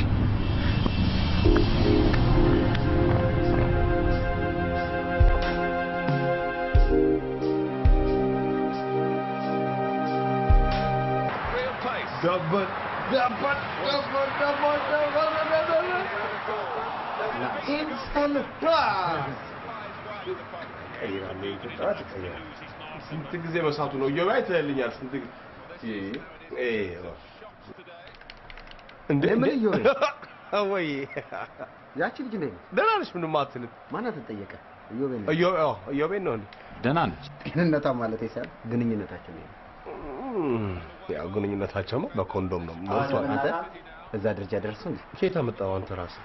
ስንት ጊዜ መሳቱ ነው እየባይ ተልኛል። ስንት ጊዜ እንዴ
ምን ይሆነ
ወይ
ያቺ ልጅ ነኝ።
ደህና ነሽ? ምንም አትልም።
ማናት ተጠየቀ? እዮቤ ነው።
እዮቤ ነው እንዴ?
ደህና ነች።
ጤንነቷ ማለት ይሳል ግንኙነታችን ነው።
ያው ግንኙነታቸውማ በኮንዶም ነው ሞልቷል።
አንተ እዛ ደረጃ ደርሰው እንዴ?
ከየት አመጣው አንተ ራስህ?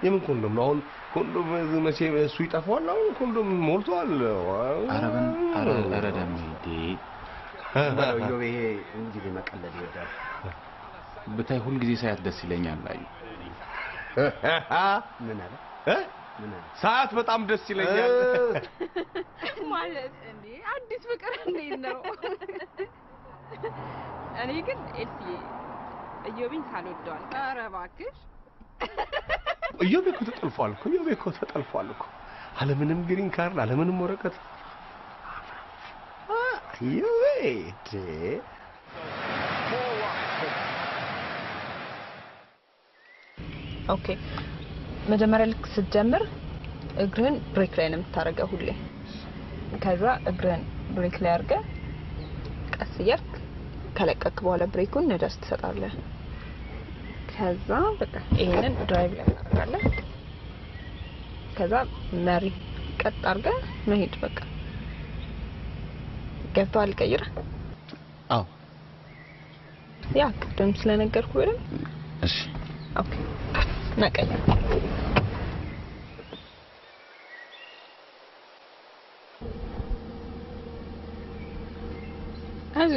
የምን ኮንዶም ነው? አሁን ኮንዶም መቼ እሱ ይጠፋዋል? አሁን ኮንዶም ሞልቷል።
ኧረ ደም እንዴ
እዮቤ ይሄ እንጂ መቀለድ ይወዳል።
ብታይ ሁሉ ጊዜ ሳያት ደስ ይለኛል። አይ
ምን አለ?
ሰዓት በጣም ደስ ይለኛል
ማለት እንዴ አዲስ ፍቅር እንዴት ነው? እኔ ግን እዮቤን ሳልወደው አልቀረም። ኧረ እባክሽ
እዮቤ እኮ ተጠልፏል እኮ። እዮቤ እኮ ተጠልፏል እኮ። አለምንም ግሪን ካርድ አለምንም ወረቀት ይወይት
ኦኬ መጀመሪያ ልክ ስትጀምር እግርህን ብሬክ ላይ ነው የምታረገው ሁሌ ከዛ እግርህን ብሬክ ላይ አድርገህ ቀስ እያልክ ከለቀቅ በኋላ ብሬኩን ነዳጅ ትሰጣለህ ከዛ በቃ ይሄንን ድራይቭ ላይ ታደርጋለህ ከዛ መሪ ቀጥ አድርገህ መሄድ በቃ ገብቷል ቀይራ
አዎ
ያ ቅድም ስለነገርኩ አይደል
እሺ
ኦኬ ነቀኝ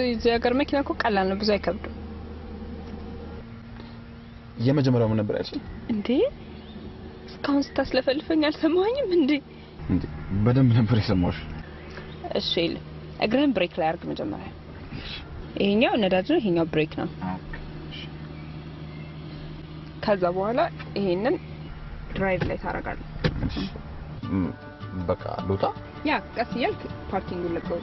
እዚህ ሀገር መኪና እኮ ቀላል ነው ብዙ አይከብድም
የመጀመሪያው ምን ነበር ያልሽኝ
እንዴ እስካሁን ስታስለፈልፈኝ አልሰማኸኝም እንዴ
በደንብ ነበር የሰማሁሽ
እሺ እግርህን ብሬክ ላይ አድርግ መጀመሪያ ይሄኛው ነዳጅ ነው ይሄኛው ብሬክ ነው ከዛ በኋላ ይሄንን ድራይቭ ላይ ታረጋለህ
በቃ ሉጣ
ያ ቀስ እያልክ ፓርኪንጉን ለቀው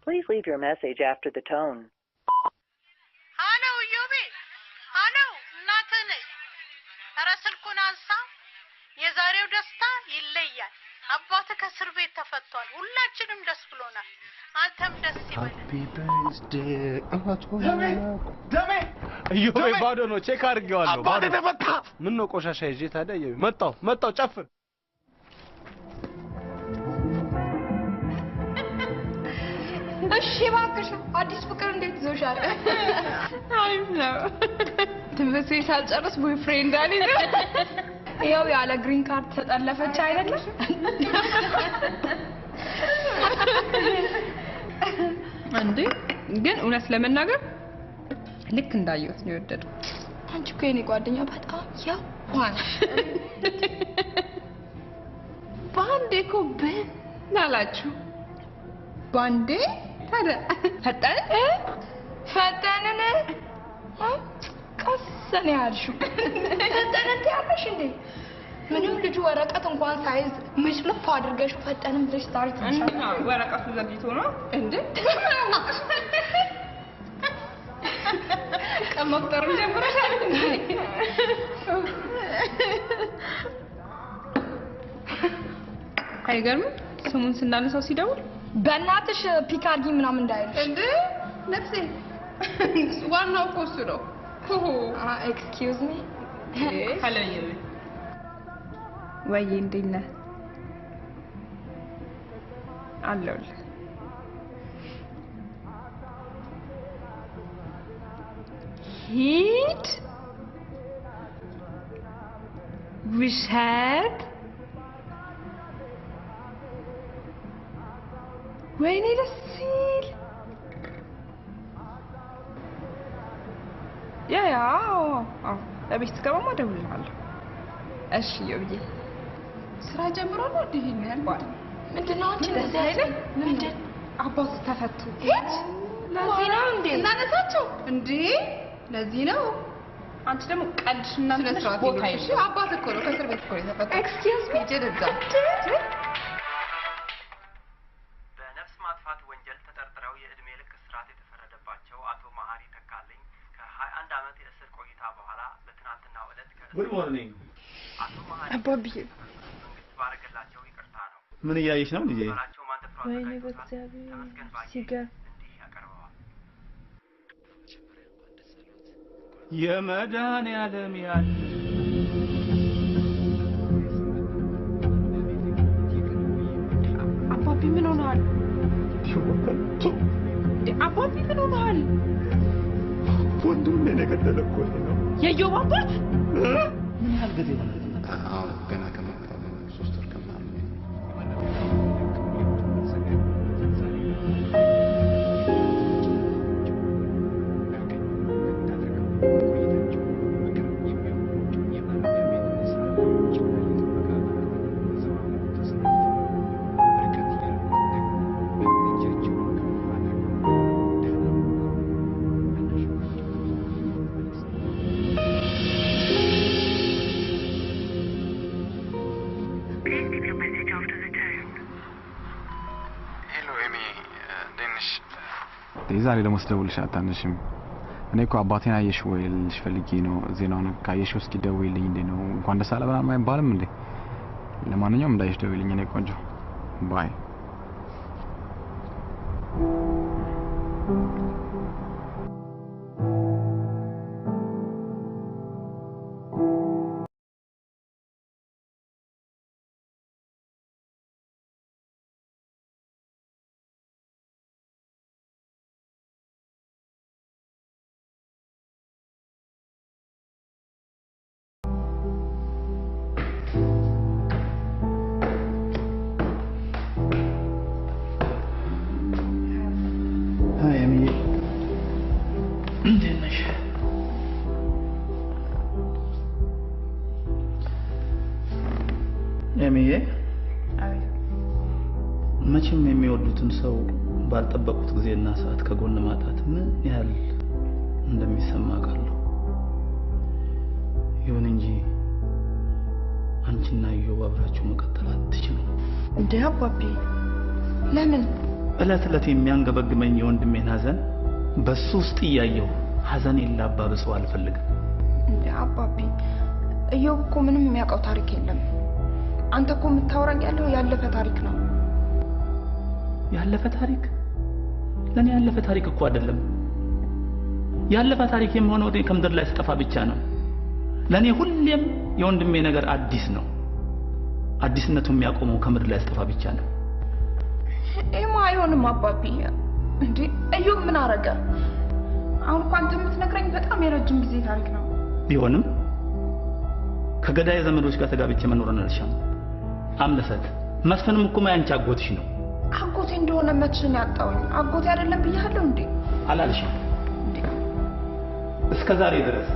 Please leave your message after the tone.
Hello, Yobi. Hello, እናትህ ነኝ። ኧረ ስልኩን አንሳ። የዛሬው ደስታ ይለያል። አባትህ ከእስር ቤት ተፈቷል። ሁላችንም ደስ ብሎናል። አንተም ደስ ይበልህ።
ሃፒ በርዝዴይ
ደሜ
እዮቤ ባዶ ነው። ቼክ አድርጌዋለሁ።
አባቴ ተፈታ።
ምን ነው ቆሻሻ ይዤ ታዲያ? እዮቤ መጣው ጨፍር
እሺ እባክሽ አዲስ ፍቅር እንዴት ይዞሻል?
አሪፍ ነው። ትምህርት ቤት ሳልጨርስ ቦይ ፍሬንድ አለኝ።
ያው ያለ ግሪን ካርድ ተጠለፈች አይደለም?
እንዴ ግን እውነት ለመናገር ልክ እንዳየሁት ነው የወደደው።
አንቺ እኮ የኔ ጓደኛ በጣም ያዋል።
ባንዴ እኮ ብን አላችሁ። ባንዴ ታዲያ
ፈጠንን ቀሰን ያልሽው ፈጠንን ያለሽ እንዴ? ምንም ልጁ ወረቀት እንኳን ሳይዝ ምጭልፍ አድርገሽ ፈጠንም ብለሽ ታሪክ ትንሻለሽ።
ወረቀቱ ዘግይቶ ነው እንዴ? ከመቁጠር ጀምረሻል እንዴ? አይገርምም? ስሙን ስናነሳው ሲደውል
በእናትሽ ፒካርዲ ምናምን እንዳይልሽ
እንዴ? ነፍሴ ዋናው እኮ እሱ ነው።
ኤክስኪውዝ ሚ
አለኝ። ወይ እንዴት ነህ? አለሁልህ። ሂድ ውሸት ወይኔ ደስ ሲል ለቤት ስገባማ እደውልልሃለሁ። እሺ ይብዬ ስራ ጀምሯል። እንዴ ነው
ምንድን ነው አንቺ እንደዚህ አይደል? ምንድን
አባቱ ተፈቱ።
ሂድ ለዚህ ነው እንዴ
እናነሳቸው እንዴ? ለዚህ ነው። አንቺ ደግሞ ቀልድሽና ስለስራት ቦታ ይሽ አባት እኮ ነው ከእስር ቤት እኮ ነው የተፈታው። ኤክስኪውዝ ሚ ጀደዛ
በነፍስ ማጥፋት ወንጀል ተጠርጥረው የእድሜ ልክ እስራት የተፈረደባቸው አቶ መሀሪ ተካልኝ ከ21 ዓመት የእስር ቆይታ በኋላ በትናንትናው ዕለት
ጉድ ሞርኒንግ
አቶ መሀሪ
አባብዬ
መንግስት ባረገላቸው ይቅርታ ነው።
ምን እያየሽ ነው ልጄ?
ወይኔ በእግዚአብሔር ሲገር
የመድኃኒዓለም ያለ
አባቢ ምን ሆነሃል? አባቢ ምን ሆነሃል?
ወንድሜ ነው የገደለው እኮ ነው።
የዮብ አባት
ምን ያህል ጊዜ ነው?
አዎ ገና ከመጣሁ 3 ወር ከምናምን
ዛሬ ደግሞ ስደውልሽ አታነሽም። እኔ እኮ አባቴን አየሽ ወይ ልልሽ ፈልጌ ነው። ዜናውን ካየሽው እስኪ ደውይልኝ። እንዴ ነው እንኳን ደስ አለ ምናምን አይባልም እንዴ? ለማንኛውም እንዳይሽ ደውይልኝ። እኔ ቆንጆ ባይ።
ኤሚዬ መቼም የሚወዱትን ሰው ባልጠበቁት ጊዜና ሰዓት ከጎን ማጣት ምን ያህል እንደሚሰማ ቃለሁ። ይሁን እንጂ አንቺና ኢዮብ አብራችሁ መቀጠል አትችሉም።
እንዴ አባቢ ለምን?
እለት እለት የሚያንገበግመኝ የወንድሜን ሐዘን በሱ ውስጥ እያየሁ ሐዘኔን ላባብሰው አልፈልግም።
እንዴ አባቢ ኢዮብ እኮ ምንም የሚያውቀው ታሪክ የለም። አንተ እኮ የምታወራኝ ያለው ያለፈ ታሪክ ነው።
ያለፈ ታሪክ? ለኔ ያለፈ ታሪክ እኮ አይደለም። ያለፈ ታሪክ የሚሆነው ወደ ከምድር ላይ ስጠፋ ብቻ ነው። ለኔ ሁሌም የወንድሜ ነገር አዲስ ነው። አዲስነቱ የሚያቆመው ከምድር ላይ ስጠፋ ብቻ ነው።
ኤማ አይሆንም አባቢ። እንዴ እዩ ምን አረጋ አሁን እንኳን የምትነግረኝ በጣም የረጅም ጊዜ ታሪክ ነው
ቢሆንም ከገዳይ ዘመዶች ጋር ተጋብቼ መኖርን አልሻም አምለሰት መስፍንም እኮ ማያንቺ አጎትሽ ነው
አጎቴ እንደሆነ መች ነው ያጣውኝ አጎቴ አይደለም ብያለሁ እንዴ
አላልሽም እስከዛሬ ድረስ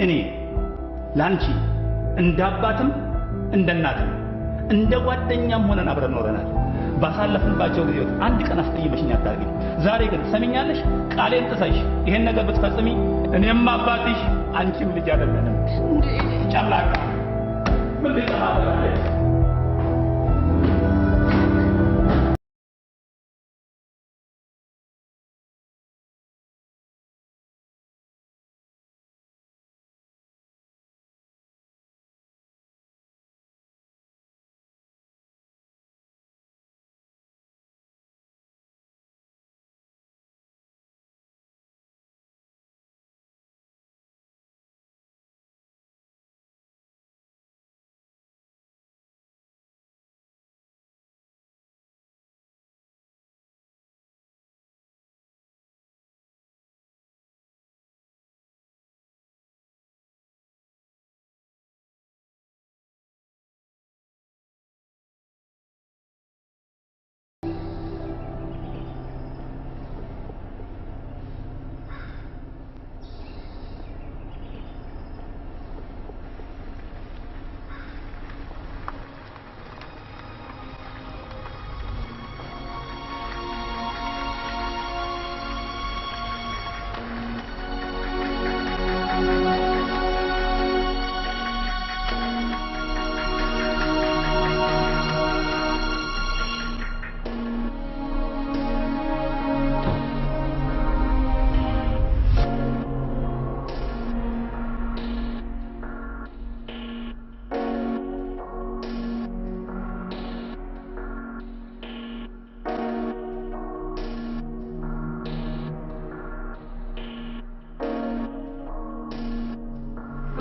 እኔ ላንቺ እንዳባትም እንደናትም እንደ ጓደኛም ሆነን አብረን ኖረናል ባሳለፍንባቸው ጊዜዎች አንድ ቀን አስጠይመሽኝ አታርጊ ዛሬ ግን ሰሚኛለሽ ቃሌን ጥሰሽ ይሄን ነገር ብትፈጽሚ እኔም አባትሽ አንቺም ልጅ አይደለንም እንዴ ጨምላቃ ምን ልታማራለሽ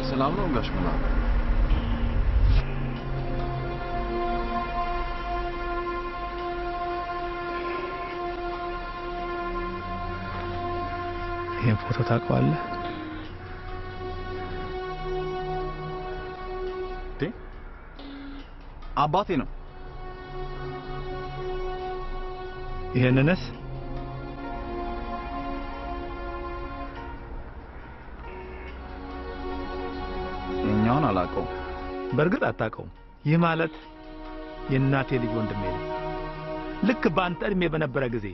ሰላም ነው ጋሽ ምናምን
ይሄን ፎቶ ታውቀዋለህ
አባቴ ነው
ይሄንንስ
የኛውን አላውቀው
በርግጥ አታውቀውም ይህ ማለት የእናቴ ልጅ ወንድሜ ነው ልክ በአንተ እድሜ በነበረ ጊዜ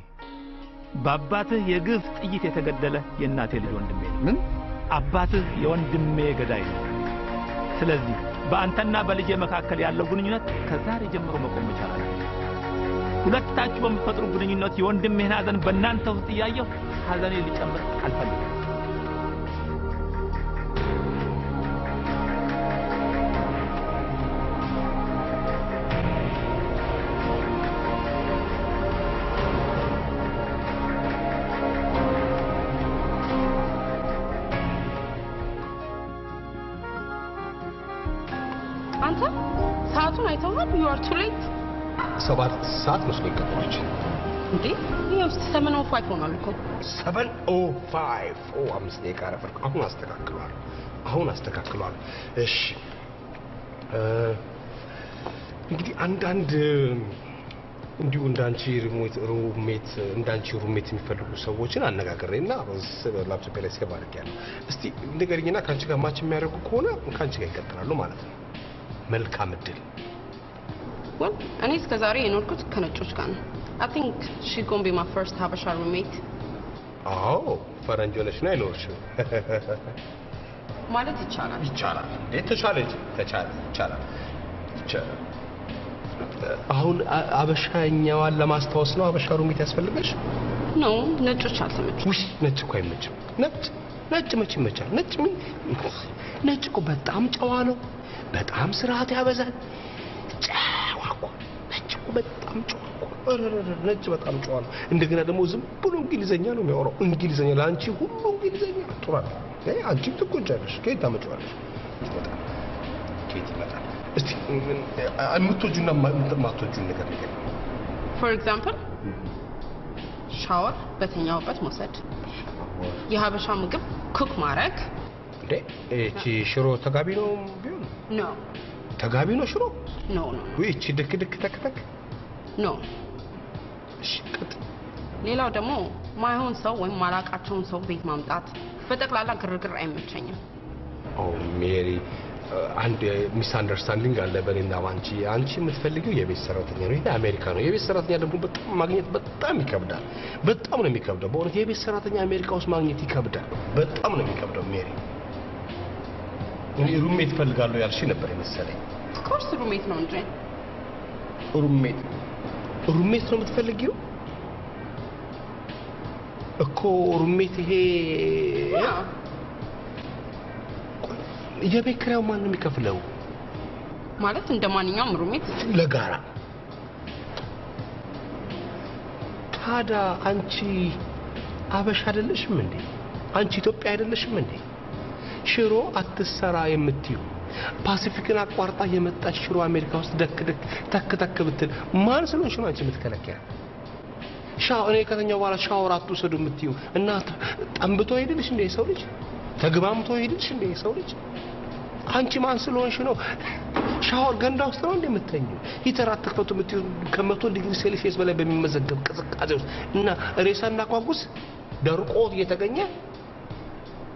በአባትህ የግፍ ጥይት የተገደለ የእናቴ ልጅ ወንድሜ ነው
ምን
አባትህ የወንድሜ ገዳይ ነው ስለዚህ በአንተና በልጄ መካከል ያለው ግንኙነት ከዛሬ ጀምሮ መቆም መቻል አለበት ሁለታችሁ በምትፈጥሩ ግንኙነት የወንድሜን ሐዘን በእናንተ ውስጥ እያየሁ ሐዘኔ ሊጨምር አልፈልግም
አንተ ሰዓቱን አይተኸዋል you are too late
7 ሰዓት መስሎኝ ቀረች
እንዴ ይሄው 7:05 ሆኗል እኮ
7:05 5 ደቂቃ ረፈርኩ አሁን አስተካክሏል እሺ እንግዲህ አንዳንድ እንዲሁ እንዳንቺ ሩሜት የሚፈልጉ ሰዎችን አነጋግሬና ላፕቶፕ ላይ ሴቭ አድርጌያለሁ እስቲ ንገሪኝና ካንቺ ጋር ማች የሚያደርጉ ከሆነ ካንቺ ጋር ይቀጥላሉ ማለት ነው መልካም እድል
well እኔ እስከ ዛሬ የኖርኩት ከነጮች ጋር ነው I think she going to be my first Habesha roommate
ፈረንጅ ሆነሽ ነው አይኖርሽም
ማለት ይቻላል
ተቻለ አሁን አበሻኛዋን ለማስተዋወስ ነው አበሻ ሩሜት ያስፈልግሽ
ነው ነጮች አልተመቹም
ውይ ነጭ እኮ አይመችም ነጭ መች ይመቻል ነጭ እኮ በጣም ጨዋ ነው በጣም ስርዓት ያበዛል ጨዋቆ ነጭ እኮ በጣም ጨዋቆ ነጭ በጣም ጨዋ ነው እንደገና ደግሞ ዝም ብሎ እንግሊዘኛ ነው የሚያወራው እንግሊዘኛ ለአንቺ ሁሉ እንግሊዘኛ ጥሩ ነው አንቺ ትቆጫለሽ ከየት ታመጪዋለሽ ከየት ይመጣል እስቲ የምትወጂውና የማትወጂው ነገር ንገሪኝ
for example
ሻወር በተኛውበት መውሰድ የሀበሻ ምግብ ኩክ ማድረግ
እቺ ሽሮ ተጋቢ ነው ቢሆን
ኖ
ተጋቢ ነው ሽሮ
ኖ
ወይ እቺ ድክ ተክተክ
ኖ ሌላው ደግሞ ማይሆን ሰው ወይም ማላቃቸውን ሰው ቤት ማምጣት በጠቅላላ ግርግር አይመቸኝም
ሜሪ አንድ ሚስ አንደርስታንዲንግ አለ በእኔና ባንቺ አንቺ የምትፈልጊው የቤት ሰራተኛ ነው ይሄ አሜሪካ ነው የቤት ሰራተኛ ደግሞ በጣም ማግኘት በጣም ይከብዳል በጣም ነው የሚከብደው በእውነት የቤት ሰራተኛ አሜሪካ ውስጥ ማግኘት ይከብዳል በጣም ነው የሚከብደው ሜሪ እኔ ሩሜት ፈልጋለሁ ያልሽ ነበር መሰለኝ
ኮርስ ሩሜት ነው እንጂ
ሩሜት ነው የምትፈልጊው እኮ ሩሜት ይሄ የቤት ኪራዩ ማን ነው የሚከፍለው
ማለት እንደማንኛውም ሩሜት
ለጋራ ታዲያ አንቺ አበሻ አይደለሽም እንዴ አንቺ ኢትዮጵያ አይደለሽም እንዴ ሽሮ አትሰራ የምትዩ ፓሲፊክን አቋርጣ የመጣች ሽሮ አሜሪካ ውስጥ ተክ ብትል ማን ስለሆንሽ ነው አንቺ የምትከለከያ እኔ ከተኛው በኋላ ሻወር አትወስዱ የምትዩ እና ጠንብቶ ሄድልሽ እንዴ ሰው ልጅ ተግባምቶ ሄድልሽ እንዴ ሰው ልጅ አንቺ ማን ስለሆንሽ ነው ሻወር ገንዳ ውስጥ ነው እንደምትተኙ ሂተር አትክፈቱ የምትዩ ከ100 ዲግሪ ሴልሺየስ በላይ በሚመዘገብ ቅዝቃዜ ውስጥ እና ሬሳና ቋቁስ ደርቆት እየተገኘ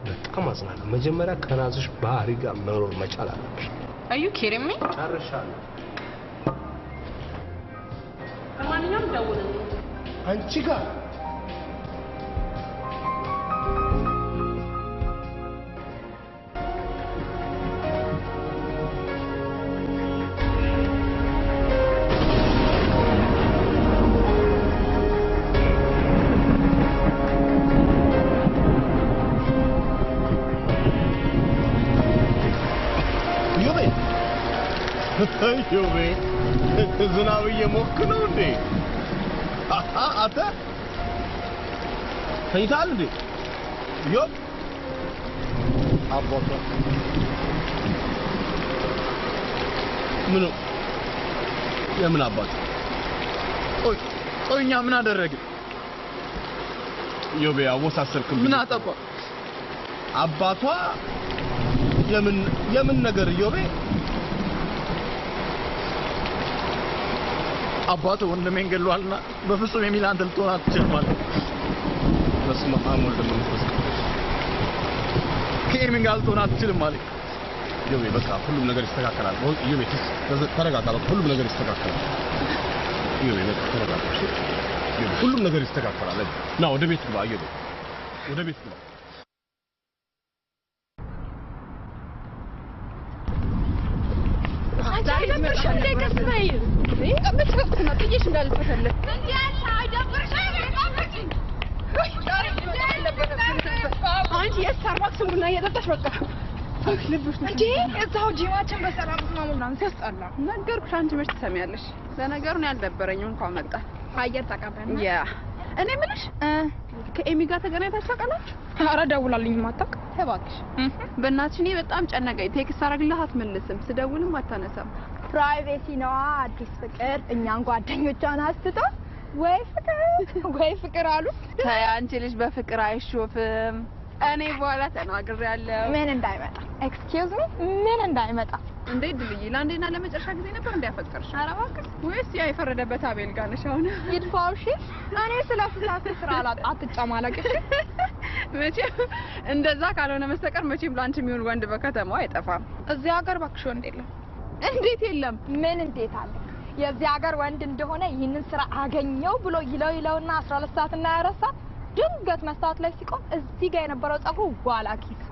በጣም አዝናለሁ መጀመሪያ ከራስሽ ባህሪ ጋር መኖር መቻል አለብሽ
አዩ ኪሪሚ
ጨርሻለሁ
ለማንኛውም ደውልልኝ
አንቺ ጋር ዮቤ ዝናብ እየሞክ ነው እንዴ አታ ተይታል እንዴ ዮብ አቦቶ ምኑ የምን አባት
ቆይኛ ምን አደረገ ዮቤ አወሳሰልክም
ምን አጠፋ
አባቷ የምን ነገር ዮቤ
አባቱ ወንድሜን ገሏልና በፍጹም የሚላንተ ልትሆን አትችልም ማለት
በስመ አብ ወልድ መንፈስ
ከኤርሚን ጋር ልትሆን አትችልም ማለት ዮቤ በቃ ሁሉም ነገር ይስተካከላል ዮቤ ተረጋጋ በቃ ሁሉም ነገር ይስተካከላል ዮቤ በቃ ተረጋጋ ዮቤ ሁሉም ነገር ይስተካከላል ና ወደ ቤት ግባ ዮቤ ወደ ቤት ግባ
አይደብርሽ እንዴ ከስበይ እንዴ ነው ጥይሽ እንዳልፈተለ እንዴ ያለ አይደብርሽ አንቺ የስታርባክስ ቡና እየጠጣሽ በቃ ልብሽ እንዴ እዛው ጂማችን በሰላም ማሙናን ሲያስጣላ
ነገርኩሽ አንቺ መች ትሰሚያለሽ ለነገሩን ያልደበረኝ እንኳን መጣ
አየር ተቀበልና
ያ እኔ ምንሽ ከኤሚ ጋር ተገናኝታችሁ አቃላችሁ
ኧረ ደውላልኝ ማጣቅ
ተባክሽ በእናትሽ እኔ በጣም ጨነቀኝ ቴክስት አረግልህ አትመልስም ስደውልም አታነሳም
ፕራይቬሲ ነው አዲስ ፍቅር እኛን ጓደኞቿን አስተታ ወይ ፍቅር አሉ
ታይ አንቺ ልጅ በፍቅር አይሾፍም እኔ በኋላ ተናግሬያለሁ
ምን እንዳይመጣ ኤክስኪውዝ ሚ ምን እንዳይመጣ
እንዴ ድልይ ላንዴና ለመጨረሻ ጊዜ ነበር እንዲያፈቅርሽ ኧረ እባክሽ ወይስ ያ የፈረደበት አቤል ጋር ነሽ አሁን
ይድፋውሽ እኔ ስለፍላት ስራ አትጨማለቅሽ
መቼም እንደዛ ካልሆነ መስተቀር መቼም ላንቺ የሚሆን ወንድ በከተማው አይጠፋም
እዚህ ሀገር ባክሽ ወንድ የለም
እንዴት የለም
ምን እንዴት አለ የዚህ ሀገር ወንድ እንደሆነ ይህንን ስራ አገኘው ብሎ ይለውና 12 ሰዓት እና 24 ሰዓት ድንገት መስታወት ላይ ሲቆም እዚህ ጋር የነበረው ጸጉሩ ዋላ ኪስ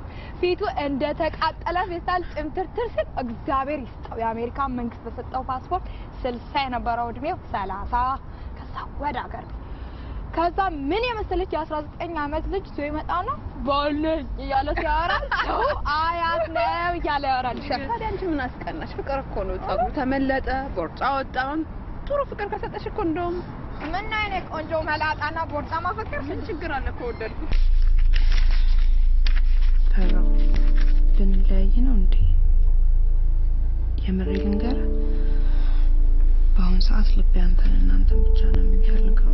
ፊቱ እንደ ተቃጠለ ፌስታል ጭምትርትር ሲል እግዚአብሔር ይስጠው የአሜሪካን መንግስት በሰጠው ፓስፖርት 60 የነበረው እድሜው 30 ከዛ ወደ ሀገር ከዛ ምን የመሰለች የ19 ዓመት ልጅ ሰው ይመጣና ባለኝ እያለ ሲያወራ ሰው አያት ነው እያለ ያወራል
ታዲያ አንቺ ምን አስቀናሽ ፍቅር እኮ ነው ጸጉሩ ተመለጠ ቦርጫ ወጣም ጥሩ ፍቅር ከሰጠሽ እኮ እንደውም
ምን አይነት ቆንጆ መላጣና ቦርጫ ማፈቀር
ምን ችግር አለ ከወደድኩ
ተራው ልንለያይ ነው እንዴ የምሬ ልንገር በአሁን ሰዓት ልቤ አንተን እናንተን ብቻ ነው የሚፈልገው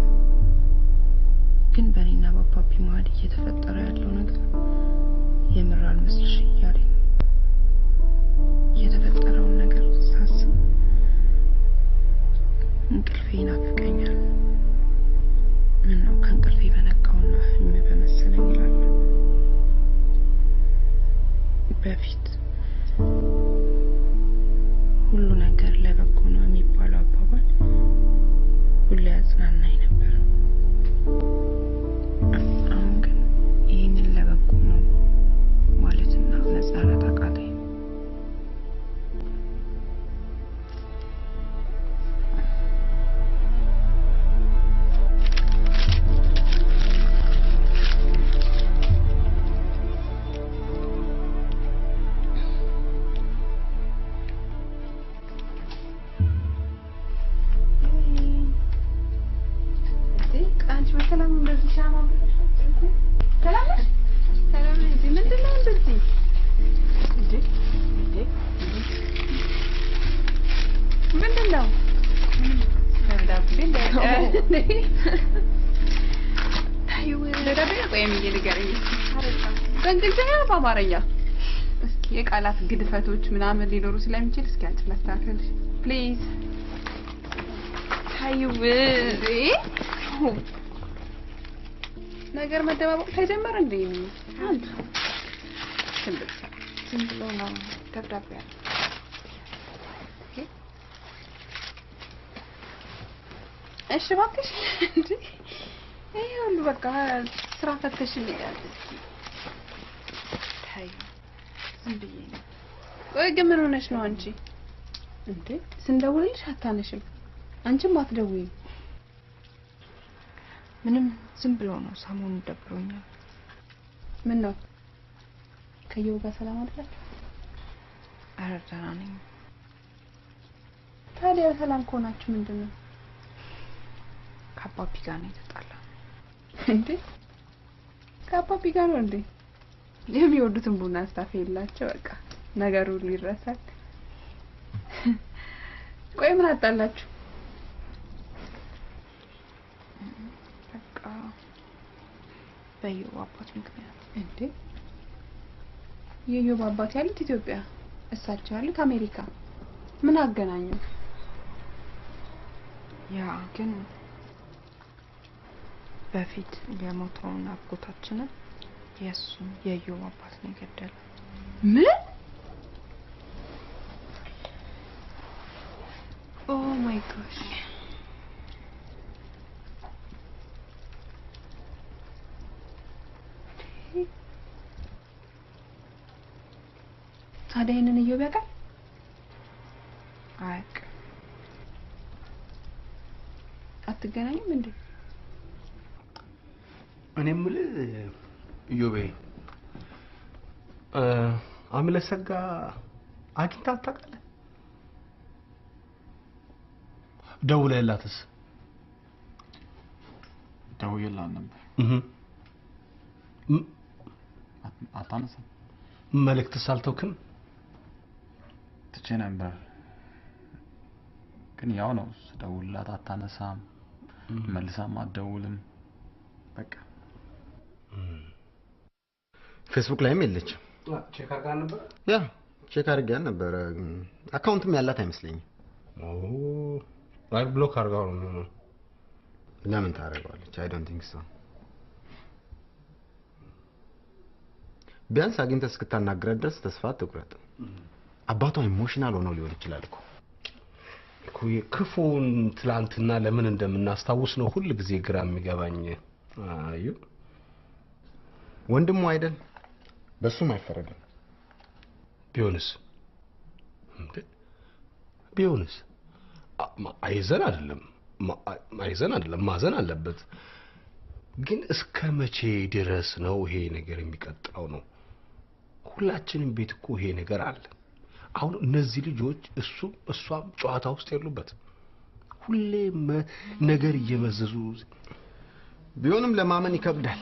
አንቺ በሰላም እንደዚህ ሻማ ብለሽ ሰላም ነሽ? ሰላም ነኝ። ምንድን ነው እንደዚህ? ምንድን ነው? ደብዳቤ ደብዳቤ ነው? ቆይ የሚል ንገረኝ። በእንግሊዝኛ ነው በአማርኛ? እስኪ የቃላት ግድፈቶች ምናምን ሊኖሩ ስለሚችል እስኪ አንቺ ላስተካክልሽ ፕሊዝ። ታዩ ነገር መደባበቅ ተጀመረ እንዴ? አንተ ዝም ብሎ ነው ደብዳቤ ያለ። እሺ እባክሽ እንዴ ይሄ ሁሉ በቃ ስራ ፈተሽልኛል። ታዩ ዝም ብዬ ነው። ቆይ ግን ምን ሆነሽ ነው አንቺ? እንዴ ስንደውልልሽ አታነሽም? አንቺም አትደውይም?
ምንም ዝም ብሎ ነው። ሰሞኑን ደብሮኛል።
ምን ነው ከየው ጋር ሰላም አይደላችሁ?
ኧረ ደህና ነኝ።
ታዲያ ሰላም ከሆናችሁ ምንድነው?
ከአባቢ ጋር ነው የተጣላው።
እንዴ ከአባቢ ጋር ነው እንዴ? የሚወዱትን ቡና ስታፍ የላቸው በቃ ነገሩ ሊረሳል። ቆይ ምን አጣላችሁ?
በቃ በየው አባት ምክንያት።
እንዴ የየው አባት ያሉት ኢትዮጵያ፣ እሳቸው ያሉት አሜሪካ። ምን አገናኘው?
ያ ግን በፊት የሞተውን አጎታችንን የእሱን የየው አባት ነው የገደለው።
ምን? ኦ ማይ ጋሽ ታዲያ ይሄንን እየው ያውቃል?
አያውቅም።
አትገናኙም እንዴ?
እኔ የምልህ ኢዮቤ አምለሰጋ አግኝታ ታውቃለህ? ደውለህላትስ?
ደውዬላት ነበር። አታነሳም።
መልእክትስ አልተውክም?
ትቼ ነበር ግን ያው ነው። ስደውልላት አታነሳም፣ መልሳም አትደውልም። በቃ
ፌስቡክ ላይም የለችም።
ቼክ አድርጋ ነበር?
ያ ቼክ አድርጋ ነበር። አካውንትም ያላት አይመስለኝም።
ላይክ ብሎክ አድርጋው ነው።
ለምን ታደርገዋለች? አይ ዶንት ቲንክ ሶ። ቢያንስ አግኝተህ እስክታናግራት ድረስ ተስፋ አትቁረጥ። አባቷ ኢሞሽናል ሆኖ ሊሆን ይችላል እኮ
ክፉን ትላንትና ለምን እንደምናስታውስ ነው ሁሉ ጊዜ ግራ የሚገባኝ። አዩ
ወንድሙ አይደል? በሱም አይፈረድም።
ቢሆንስ ቢሆንስ አይዘን አይደለም ማዘን አለበት። ግን እስከ መቼ ድረስ ነው ይሄ ነገር የሚቀጥለው ነው? ሁላችንም ቤት እኮ ይሄ ነገር አለ። አሁን እነዚህ ልጆች እሷም ጨዋታ ውስጥ ያሉበት ሁሌም ነገር እየመዘዙ
ቢሆንም ለማመን ይከብዳል።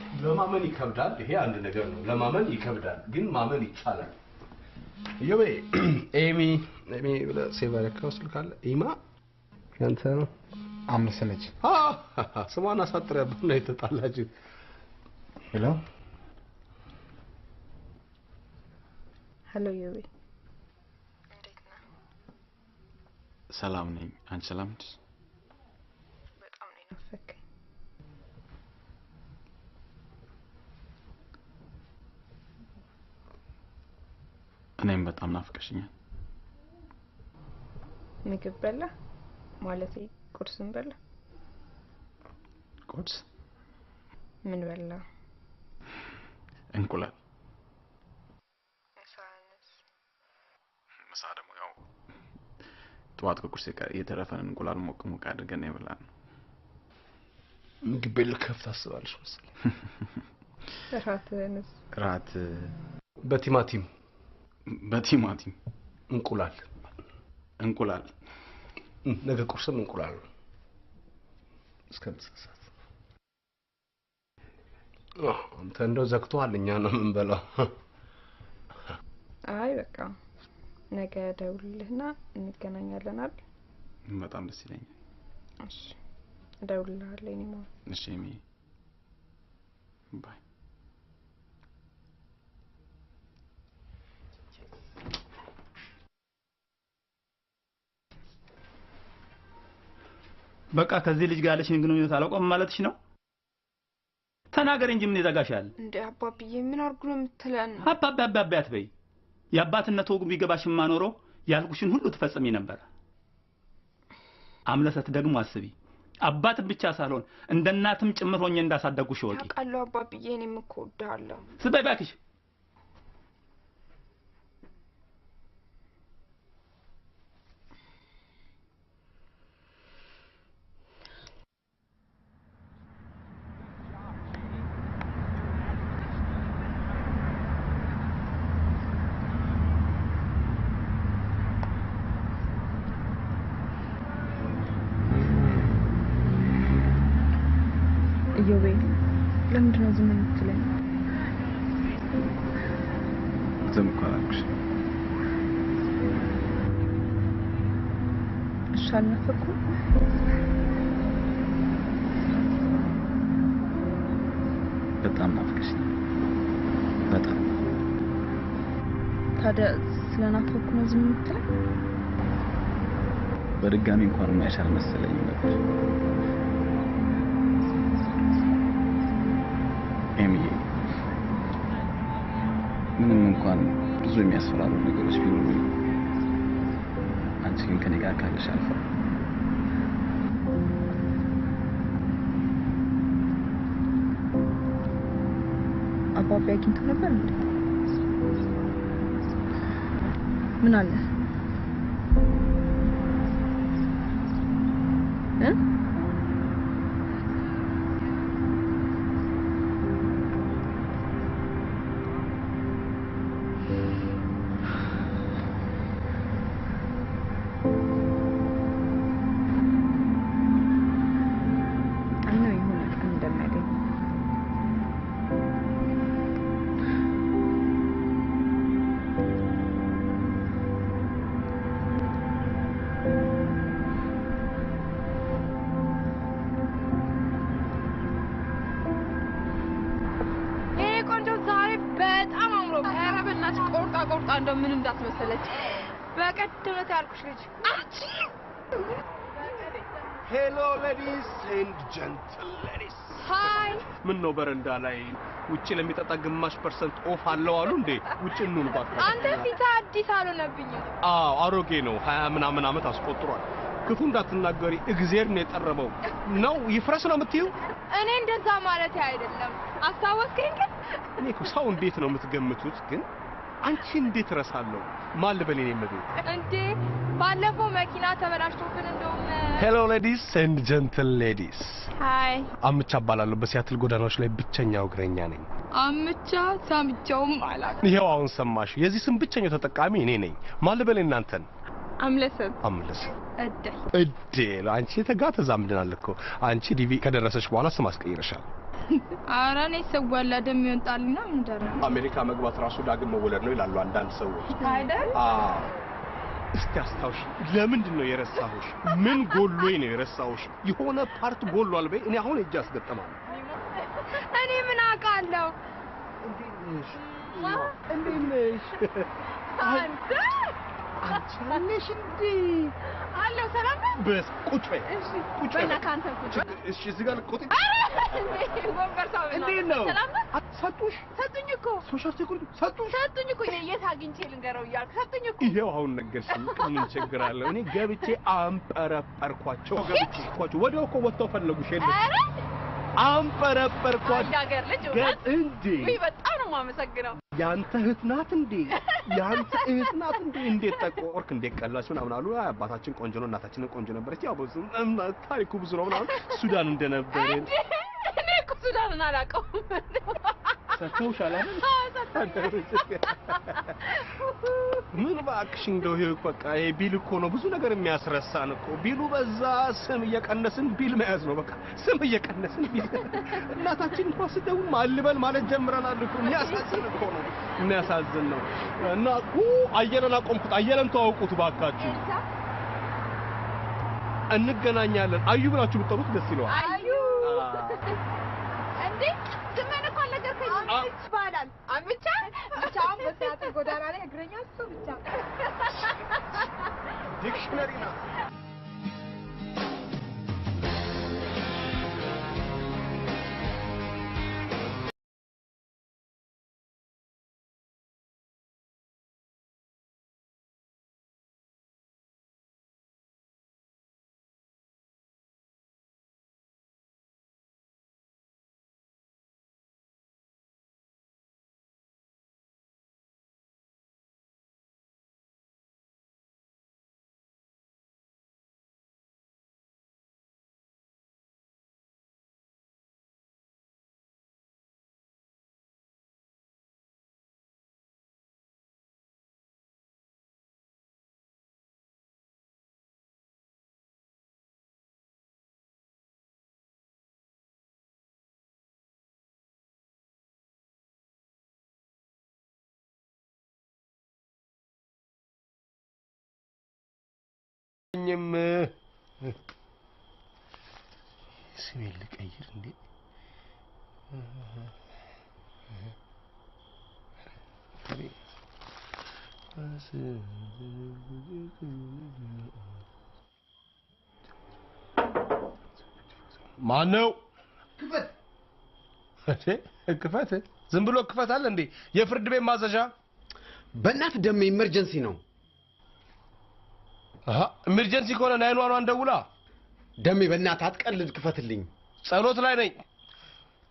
ይሄ አንድ ነገር ነው። ለማመን ይከብዳል፣ ግን ማመን ይቻላል። ኢዮቤ ኤሚ ብለህ ሴቭ አድርገው ስልካለ ኢማ ያንተ ነው።
አምስነች
ስሟን አሳጥረህ ነው የተጣላችሁ።
ሄሎ
ሄሎ ኢዮቤ
ሰላም ነኝ። አንቺ ሰላም ነሽ?
በጣም ነው የናፈቀኝ።
እኔም በጣም ናፍቀሽኛል።
ምግብ በላ ማለት ቁርስን በላ?
ቁርስ
ምን በላ?
እንቁላል። ምሳ ደግሞ ያው ጠዋት ከቁርስ ጋር የተረፈን እንቁላል ሞቅ ሞቅ አድርገን የበላን።
ምግብ ልከፍት አስባለሽ መሰለኝ።
ራት
በቲማቲም እንቁላል ነገ ቁርስም እንቁላል እስከ ምሳ ሰዓት አንተ እንደው ዘግቷል እኛ ነው የምንበላው
አይ በቃ ነገ ደውልልህና እንገናኛለን አይደል
በጣም ደስ ይለኛል
እሺ ደውልልሃለሁ እኔ ማለት
እሺ ሚ ባይ
በቃ ከዚህ ልጅ ጋር ያለሽን ግንኙነት አላቆም ማለትሽ ነው ተናገር እንጂ ምን ይዘጋሻል
እንዴ አባብዬ ምን አርጉ ነው የምትለን
አባባባባ አትበይ ያባትነት ወጉ ቢገባሽማ ኖሮ ያልኩሽን ሁሉ ትፈጽሚ ነበር አምለሰት ደግሞ አስቢ አባት ብቻ ሳልሆን እንደ እናትም ጭምር ሆኜ እንዳሳደጉሽ ወቂ
አውቃለሁ አባብዬ እኔም እኮ እወድሃለሁ
ስበይ ባክሽ
እዮቤ ለምንድን ነው ዝም የምትለኝ
ዝም እኮ አልኩሽ
እሺ አልናፈኩም
በጣም ናፍቀሽኝ በጣም
ታዲያ ስለናፈኩ ነው ዝም የምትለኝ
በድጋሚ እንኳን ማይሻል መሰለኝ ነበር ኤሚዬ ምንም እንኳን ብዙ የሚያስፈራሩ ነገሮች ቢኖሩ አንቺ ግን ከኔ ጋር ካለሽ አልፋ
አባቢ አግኝቶ ነበር እንዴ ምን አለ እንደው ምን እንዳትመሰለች በቀደመት ያልኩሽ ልጅ አንቺ
ሄሎ ሌዲስ ኤንድ ጀንትል ሌዲስ
ሃይ
ምን ነው በረንዳ ላይ ውጪ ለሚጠጣ ግማሽ % ኦፍ አለው አሉ እንዴ ውጪ እንኑን ባክህ
አንተ ፊት አዲስ አልሆነብኝ
አዎ አሮጌ ነው 20 ምናምን አመት አስቆጥሯል ክፉ እንዳትናገሪ እግዚአብሔር ነው የጠረበው ነው ይፍረስ ነው የምትይው
እኔ እንደዛ ማለት አይደለም አስታወስከኝ ግን
እኔ እኮ ሰው እንዴት ነው የምትገምቱት ግን አንቺ እንዴት ረሳለሁ ማል በለኔ መብት
እንዴ ባለፈው መኪና ተበላሽቶብን እንደውም
ሄሎ ሌዲስ ኤንድ ጀንትል ሌዲስ
ሃይ
አምቻ አባላለሁ በሲያትል ጎዳናዎች ላይ ብቸኛው እግረኛ ነኝ
አምቻ ሳምቻውም አላቅ
ይሄው አሁን ሰማሽ የዚህ ስም ብቸኛው ተጠቃሚ እኔ ነኝ ማል በለኝ እናንተን አምለሰት እዴ አንቺ ተጋ ተዛምደናል እኮ አንቺ ዲቪ ከደረሰሽ በኋላ ስም አስቀይረሻል
አራኔ ሰዋላ ደም ይወጣልና እንደረ
አሜሪካ መግባት ራሱ ዳግም መወለድ ነው ይላሉ አንዳንድ ሰዎች
አይደል
እስቲ አስታውሽ ለምንድን ነው የረሳሁሽ ምን ጎሎኝ ነው የረሳሁሽ የሆነ ፓርት ጎሏል በይ እኔ አሁን እጅ አስገጠማለሁ
እኔ ምን አውቃለሁ
እንዴት ነሽ
አንተ
አንቺ እንዴ
አለው ሰላም
በስ ቁጭ በይ
እሺ ቁጭ በይ ካንተ ቁጭ
እሺ እዚህ ጋር ልቆጥ
ወንበርታው
እንዴት ነው ሰጡኝ እኮ
ሶሻል ሴኩሪቲ ሰጡኝ እኮ የት አግኝቼ ልንገረው እያልኩ ሰጡኝ እኮ
ይሄው አሁን ነገርሽኝ ምን ችግር አለ እኔ ገብቼ አንጠረጠርኳቸው ወዲያው እኮ ወጥተው ፈለጉሽ የለም አንጠረጠርኳቸው
ያገር ልጅ
እንዴ
ወይ በጣም ነው የማመሰግነው
ያንተ እህት ናት እንዴ ያንተ እህት ናት እንዴ እንዴት ጠቆርክ እንዴት ቀላሽ ምናምን አሉ አባታችን ቆንጆ ነው እናታችንን ቆንጆ ነበረች ያው ብዙ ታሪኩ ብዙ ነው ምናምን ሱዳን እንደነበረ
እኔ እኮ ሱዳንን አላውቀውም
ሰጥቶሻል አይደል? ምን እባክሽ እንደው ይሄ በቃ ይሄ ቢል እኮ ነው ብዙ ነገር የሚያስረሳን እኮ ቢሉ በዛ ስም እየቀነስን ቢል መያዝ ነው በቃ ስም እየቀነስን ቢል እናታችን እንኳን ስትደውል ማልበል ማለት ጀምረናል እኮ የሚያሳዝን እኮ ነው የሚያሳዝን ነው እና አየለን አቆምኩት አየለን ተዋውቁት ባካችሁ እንገናኛለን አዩ ብላችሁ ብትጠሩት ደስ ይለዋል
አዩ እንዴ ስሜን እኮ አልነገርከኝም ይባላል አምቻ ብቻውን በሰዓት ጎዳና ላይ እግረኛ እሱ ብቻ
ዲክሽነሪ ነው ስሜን ልቀይር እንዴ ማነው ክፈት ክፈት ዝም ብሎ ክፈት አለ እንዴ የፍርድ ቤት ማዘዣ
በእናት ደም ኢመርጀንሲ ነው
ኢመርጀንሲ ከሆነ 911 ደውላ
ደሜ በእናት አትቀልድ ክፈትልኝ
ጸሎት ላይ ነኝ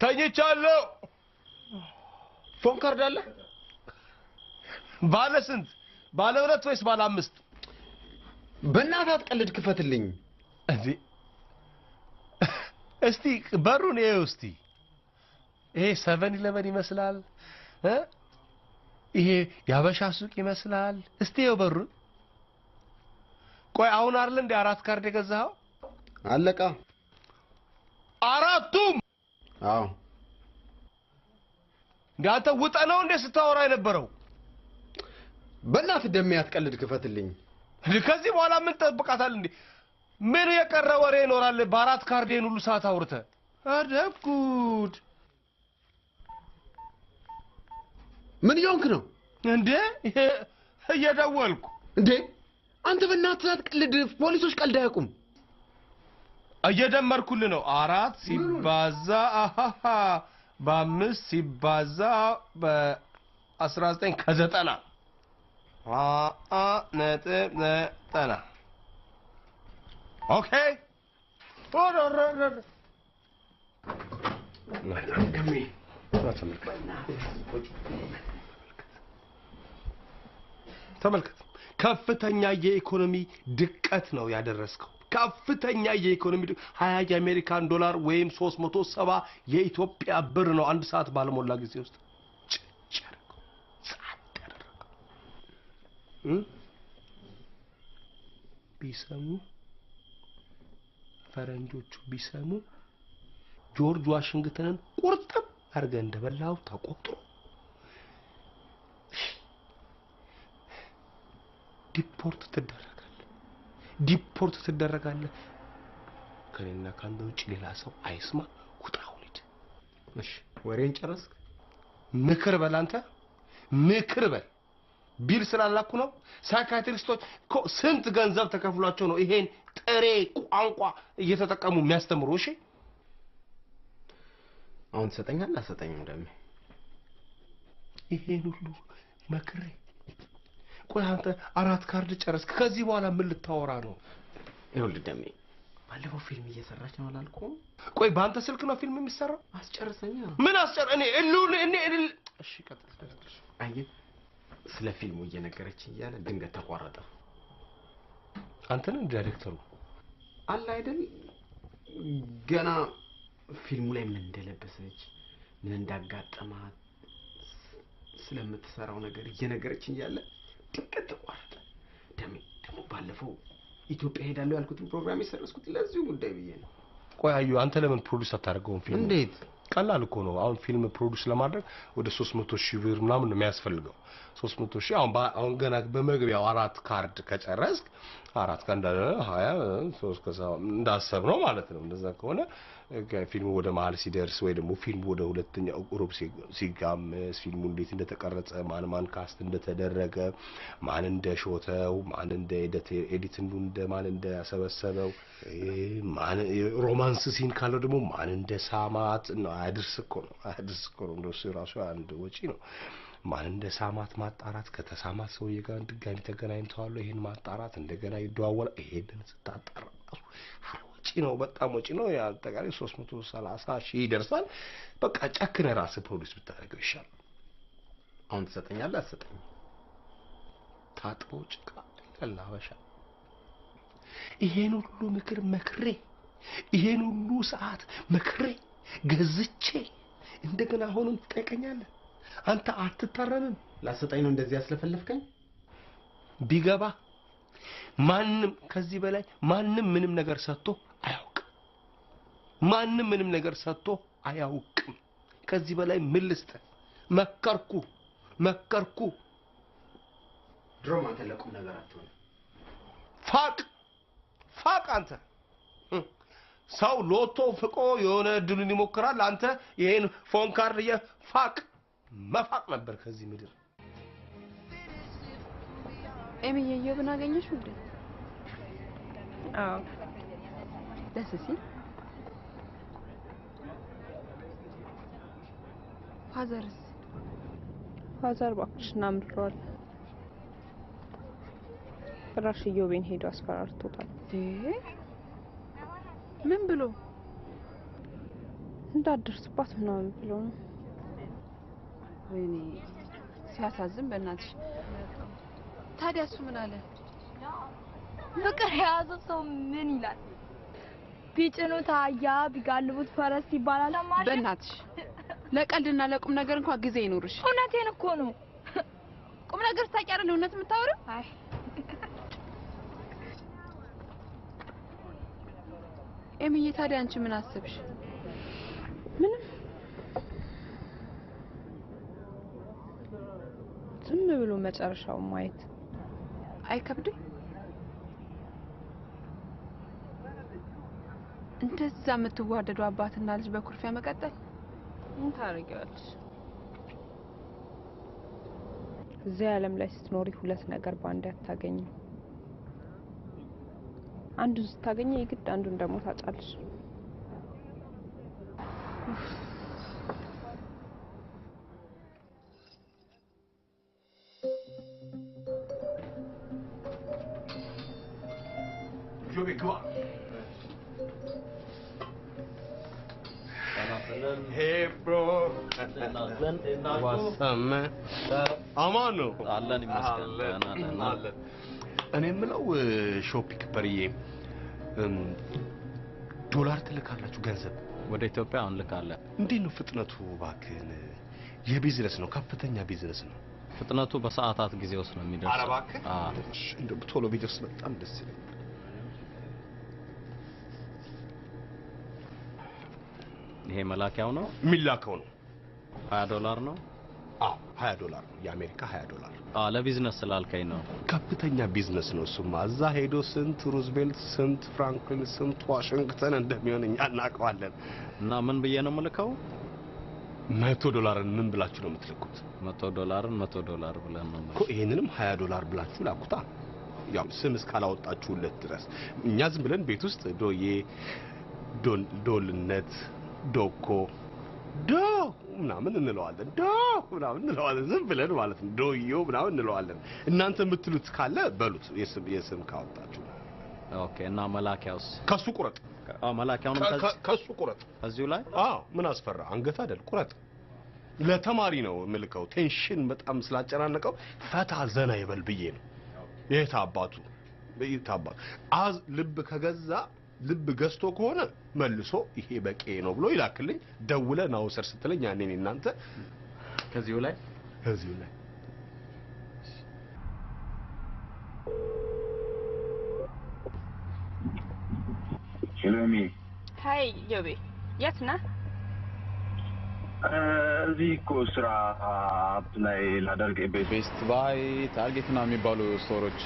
ተኝቻለሁ
ፎን ካርድ አለ
ባለ ስንት ባለ 2 ወይስ ባለ 5
በእናት አትቀልድ ክፈትልኝ
እንዴ እስቲ በሩን ይኸው እስቲ ይሄ 7-11 ይመስላል ይሄ ያበሻ ሱቅ ይመስላል እስቲ ይኸው በሩን ቆይ አሁን አይደል እንደ 4 ካርድ የገዛኸው
አለቃ
አራቱም
አዎ
እንዳንተ ውጣ ነው እንደ ስታወራ የነበረው
በእናት ደሜ አትቀልድ ክፈትልኝ
ከዚህ በኋላ ምን ተጠብቃታል እንዴ ምን የቀረ ወሬ ይኖራል በአራት ካርዴን ሁሉ ሰዓት አውርተ አደጉድ
ምን ይሆንክ ነው
እንዴ እየደወልኩ
እንዴ አንተ በእናትህ አትቀልድ ፖሊሶች ቀልድ አያውቁም
እየደመርኩልህ ነው 4 ሲባዛ በ5 ሲባዛ በ19 ከ90 ነጥብ 90 ኦኬ ተመልከት ከፍተኛ የኢኮኖሚ ድቀት ነው ያደረስከው ከፍተኛ የኢኮኖሚ 20 የአሜሪካን ዶላር ወይም 370 የኢትዮጵያ ብር ነው አንድ ሰዓት ባለሞላ ጊዜ ውስጥ ቢሰሙ ፈረንጆቹ ቢሰሙ ጆርጅ ዋሽንግተንን ቁርጥም አድርገህ እንደበላው ተቆጥሮ ዲፖርት ትደረጋለህ ከኔና ካንተ ውጭ ሌላ ሰው አይስማ ውጣ ሁሉ
እሺ ወሬን ጨረስክ
ምክር በል ቢል ስላላኩ ነው ሳይካትሪስቶች ስንት ገንዘብ ተከፍሏቸው ነው ይሄን ጥሬ ቋንቋ እየተጠቀሙ የሚያስተምሩ እሺ
አሁን ሰጠኛል አሰጠኝም ደም
ይሄን ሁሉ መክሬ ቆይ አንተ 4 ካርድ ጨረስክ ከዚህ በኋላ ምን ልታወራ ነው
ይኸውልህ ደሜ ባለፈው ፊልም እየሰራች ነው አላልኩም
ቆይ በአንተ ስልክ ነው ፊልም የሚሰራው
አስጨርሰኛ
ምን እኔ እሺ ቀጥል
አየህ ስለ ፊልሙ እየነገረችኝ እያለ ድንገት ተቋረጠ
አንተ ነህ ዳይሬክተሩ
አለ አይደል ገና ፊልሙ ላይ ምን እንደለበሰች ምን እንዳጋጠማት ስለምትሰራው ነገር እየነገረችኝ ያለ ድንገት ተቋረጠ። ደግሞ ባለፈው ኢትዮጵያ ሄዳለሁ ያልኩትን ፕሮግራም የሰረስኩት ለዚሁ ጉዳይ ብዬ ነው።
ቆይ አዩ አንተ ለምን ፕሮዲዩስ አታደርገውም ፊልም?
እንዴት?
ቀላል እኮ ነው። አሁን ፊልም ፕሮዲዩስ ለማድረግ ወደ 300,000 ብር ምናምን ነው የሚያስፈልገው። 300,000 አሁን ገና በመግቢያው 4 ካርድ ከጨረስክ 4 ካርድ 20 3 ከዛ እንዳሰብነው ማለት ነው። እንደዛ ከሆነ ፊልሙ ወደ መሀል ሲደርስ ወይ ደግሞ ፊልሙ ወደ ሁለተኛው ሩብ ሲጋመስ ፊልሙ እንዴት እንደተቀረጸ ማን ካስት እንደተደረገ ማን እንደሾተው ማን እንደ ኤዲት ማን እንደሰበሰበው ማን ሮማንስ ሲን ካለው ደግሞ ማን እንደሳማት ነው። አያድርስ እኮ ነው እንደሱ ራሱ አንድ ወጪ ነው። ማን እንደሳማት ማጣራት ከተሳማት ሰውዬ ጋር ድጋሚ ተገናኝተዋል ይሄን ማጣራት እንደገና ይደዋወላል። ይሄንን ስታጣራ ወጪ ነው፣ በጣም ወጪ ነው። ያጠቃላይ 330,000 ይደርሳል። በቃ ጨክነ ራስ ፕሮዲዩስ ብታደርገው ይሻላል።
አሁን ትሰጠኛለህ አትሰጠኝ?
ታጥቦ ጭቃ ለላበሻ ይሄን ሁሉ ምክር መክሬ ይሄን ሁሉ ሰዓት መክሬ ገዝቼ እንደገና አሁንም ትጠይቀኛለህ? አንተ አትታረምም?
ላሰጠኝ ነው እንደዚህ ያስለፈለፍከኝ?
ቢገባ ማንም ከዚህ በላይ ማንም ምንም ነገር ሰጥቶ አያውቅም። ማንም ምንም ነገር ሰጥቶ አያውቅም። ከዚህ በላይ ምን ልስጥህ? መከርኩ።
ድሮም አንተ ለቁም ነገር አትሆንም።
ፋቅ አንተ ሰው ሎቶ ፍቆ የሆነ እድሉን ይሞክራል። አንተ ይሄን ፎን ካርድ የፋቅ መፋቅ ነበር ከዚህ ምድር።
ኤሚዬ የብን አገኘሽው እንዴ? አዎ ደስ ሲል።
ፋዘር እባክሽ እናምርረዋል። ጭራሽ ኢዮቤን ሄዶ አስፈራርቶታል።
ምን ብሎ?
እንዳትደርስባት ምናምን ብሎ ነው።
ወይኔ ሲያሳዝን በእናትሽ። ታዲያ እሱ ምን አለ?
ፍቅር የያዘ ሰው ምን ይላል? ቢጭኑት አህያ ቢጋልቡት ፈረስ ይባላል።
በእናትሽ ለቀልድና ለቁም ነገር እንኳን ጊዜ ይኖርሽ።
እውነቴን እኮ ነው።
ቁም ነገር ታውቂ አይደል እውነት የምታወሪው?
አይ
ኤሚዬ ታዲያ አንቺ ምን አሰብሽ?
ምንም ዝም ብሎ መጨረሻውን ማየት
አይከብድም? እንደዛ የምትዋደዱ አባትና ልጅ በኩርፊያ መቀጠል
ምን ታደርጊያለሽ? እዚህ ዓለም ላይ ስትኖሪ ሁለት ነገር ባንድ አታገኝም። አንዱን ስታገኝ የግድ አንዱን ደግሞ ታጫለሽ።
ጆቤ ግባ። Hey bro. ዋሰመ አማን ነው
አለን ይመስገን
አለን። እኔ የምለው ሾፒክ ፐርዬ ዶላር ትልካላችሁ ገንዘብ
ወደ ኢትዮጵያ እንልካለን።
እንዴት ነው ፍጥነቱ? እባክህን የቢዝነስ ነው፣ ከፍተኛ ቢዝነስ ነው።
ፍጥነቱ በሰዓታት ጊዜ ውስጥ ነው የሚደርሰው።
ኧረ እባክህ እንደው ቶሎ ቢደርስ በጣም ደስ ይለኛል።
ይሄ መላኪያው ነው
የሚላከው ነው።
$20 ነው።
አዎ $20 ነው። የአሜሪካ $20።
ለቢዝነስ ስላልከኝ ነው።
ከፍተኛ ቢዝነስ ነው እሱማ። እዛ ሄዶ ስንት ሩዝቬልት፣ ስንት ፍራንክሊን፣ ስንት ዋሽንግተን እንደሚሆን እኛ እናውቀዋለን።
እና ምን ብዬ ነው የምልከው?
$100 ምን ብላችሁ ነው የምትልኩት?
$100 ብለን ነው
እኮ። ይሄንንም $20 ብላችሁ ላኩታ። ያው ስም እስካላወጣችሁለት ድረስ እኛ ዝም ብለን ቤት ውስጥ ዶዬ፣ ዶልነት፣ ዶኮ ዶ ምናምን እንለዋለን። ዝም ብለን ማለት ነው። ዶዮ ምናምን እንለዋለን። እናንተ የምትሉት ካለ በሉት የስም ካወጣችሁ።
ኦኬ። እና መላኪያውስ?
ከሱ ቁረጥ።
መላኪያውንም
ከሱ ቁረጥ።
እዚሁ ላይ?
ምን አስፈራ? አንገት አይደል? ቁረጥ። ለተማሪ ነው የምልከው። ቴንሽን በጣም ስላጨናነቀው ፈታ ዘና ይበል ብዬ ነው። የት አባቱ ልብ ከገዛ ልብ ገዝቶ ከሆነ መልሶ ይሄ በቂ ነው ብሎ ይላክልኝ። ደውለ ናውሰር ስትለኝ ያኔ እናንተ
ከዚሁ ላይ
እዚሁ ላይ
ሄሎሚ
ሃይ ዮቤ የት ነህ?
እዚህ እኮ ስራ አፕላይ ላደርግ
ቤስት ባይ ታርጌት እና የሚባሉ ስቶሮች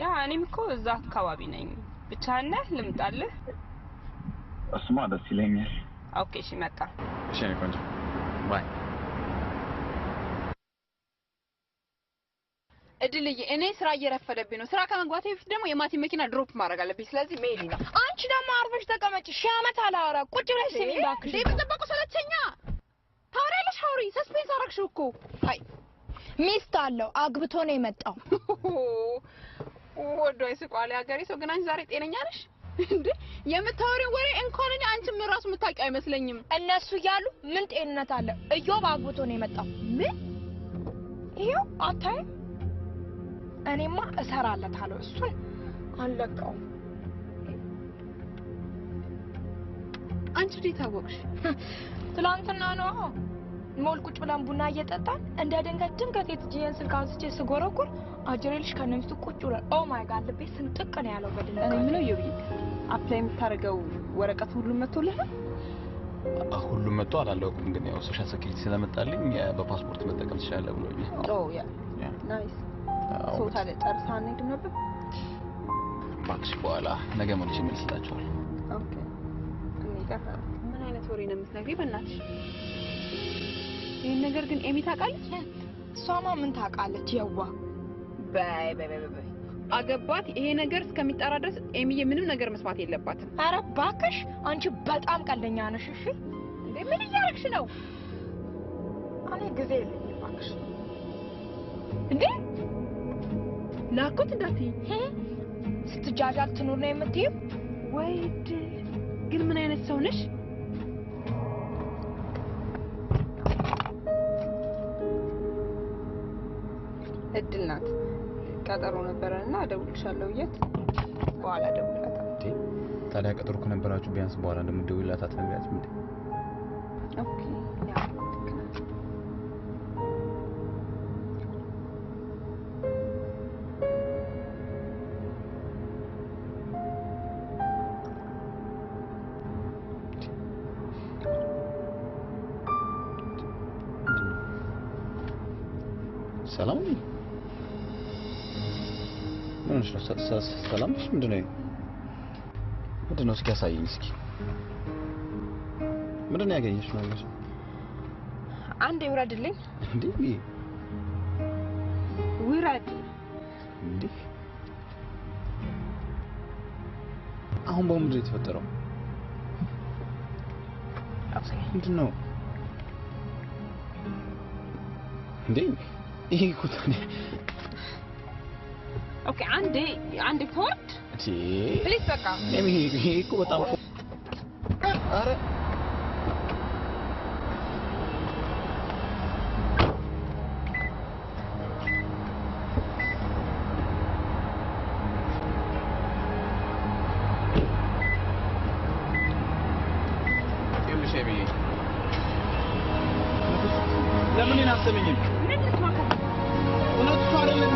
ያ እኔም እኮ እዛ አካባቢ ነኝ። ብቻህን ነህ? ልምጣልህ?
እሱማ ደስ ይለኛል።
ኦኬ እሺ መጣ።
እሺ እኔ ቆንጆ ባይ።
እድልዬ እኔ ስራ እየረፈደብኝ ነው። ስራ ከመግባቴ በፊት ደግሞ የማቲ መኪና ድሮፕ ማድረግ አለብኝ። ስለዚህ መሄድ ነው።
አንቺ ደግሞ አርፈሽ ተቀመጭ። ሺህ ዓመት አላወራ ቁጭ ብለሽ ስሚ እባክሽ።
እንዴ በጠበቁ ሰለቸኛ። ታወሪያለሽ አውሪ። ሰስፔንስ አደረግሽው እኮ። አይ
ሚስት አለው አግብቶ ነው የመጣው።
ወዶ አይስቋል ያገሬ ሰው። ግን አንቺ ዛሬ ጤነኛ ነሽ እንዴ? የምታወሪው ወሬ እንኳን እኔ አንቺም ራሱ የምታውቂው አይመስለኝም።
እነሱ እያሉ ምን ጤንነት አለ? እዮብ አግብቶ ነው የመጣው። ምን ይኸው አታይም? እኔማ እሰራለታለሁ። እሱን አልለቀውም።
አንቺ እንዴት ታወቅሽ?
ትላንትና ነው ሞል ቁጭ ብለን ቡና እየጠጣን እንደ ድንገት የትጂን ስልክ አንስቼ ስጎረጉር አጅሬልሽ ከነሚስቱ ቁጭ ብለን ኦ ማይ ጋድ ልቤ ስንጥቅ ነው ያለው በድንገት።
እኔ ምነው ይብይ አፕላይ የምታደርገው ወረቀት ሁሉ መጥቶልህ?
ሁሉም መጥቶ አላለውኩም፣ ግን ያው ሶሻል ሴኩሪቲ ስለመጣልኝ በፓስፖርት መጠቀም ትችላለህ ብሎኛል።
ኦ ያ ናይስ። ሶታለ ጨርሳ አንሄድም ነበር?
እባክሽ በኋላ ነገ መልሼ እመልስላችኋለሁ።
ኦኬ ምን አይነት ወሬ ነው የምትነግሪኝ? በእናትሽ ይሄን ነገር ግን ኤሚ ታውቃለች?
እሷማ ምን ታውቃለች? የዋ
በይ አገባት። ይሄ ነገር እስከሚጣራ ድረስ ኤሚዬ ምንም ነገር መስማት የለባትም።
ኧረ እባክሽ አንቺ በጣም ቀልደኛ ነሽ። እሺ
እንዴ ምን እያደረግሽ ነው?
እኔ ጊዜ የለኝም እባክሽ።
እንዴ ላኩት እንዳትዪ።
ስትጃጃል ትኑር ነው የምትይው?
ወይድ ግን ምን አይነት ሰው ነሽ? እድል ናት። ቀጠሮ ነበረና እደውልልሻለሁ። የት በኋላ እደውልላታለሁ።
ታዲያ ቀጠሮ ከነበራችሁ ቢያንስ በኋላ እንደምትደውልላት አትነግሪያትም እንዴ?
ኦኬ
ሰላም ነኝ። ምን ነው ሰላም ነሽ? ምንድነው እስኪ ያሳየኝ እስኪ። ምንድነው ያገኘሽ ነው ያለሽ?
አንዴ ውረድልኝ።
እንዴ
ውረድ
እንዴ! አሁን በምንድን ነው የተፈጠረው? ምንድነው እንዴ? ይሄ እኮ ታዲያ
ኦኬ አንዴ ፎርድ
እቺ
ፕሊዝ በቃ
ይሄ እኮ በጣም አረ ለምን እናሰመኝም?
ምን ልትማከ
እውነት እኮ አይደለም።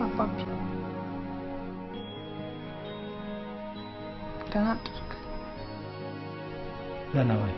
አባቢ ደህና አደርክ?
ደህና ዋይ።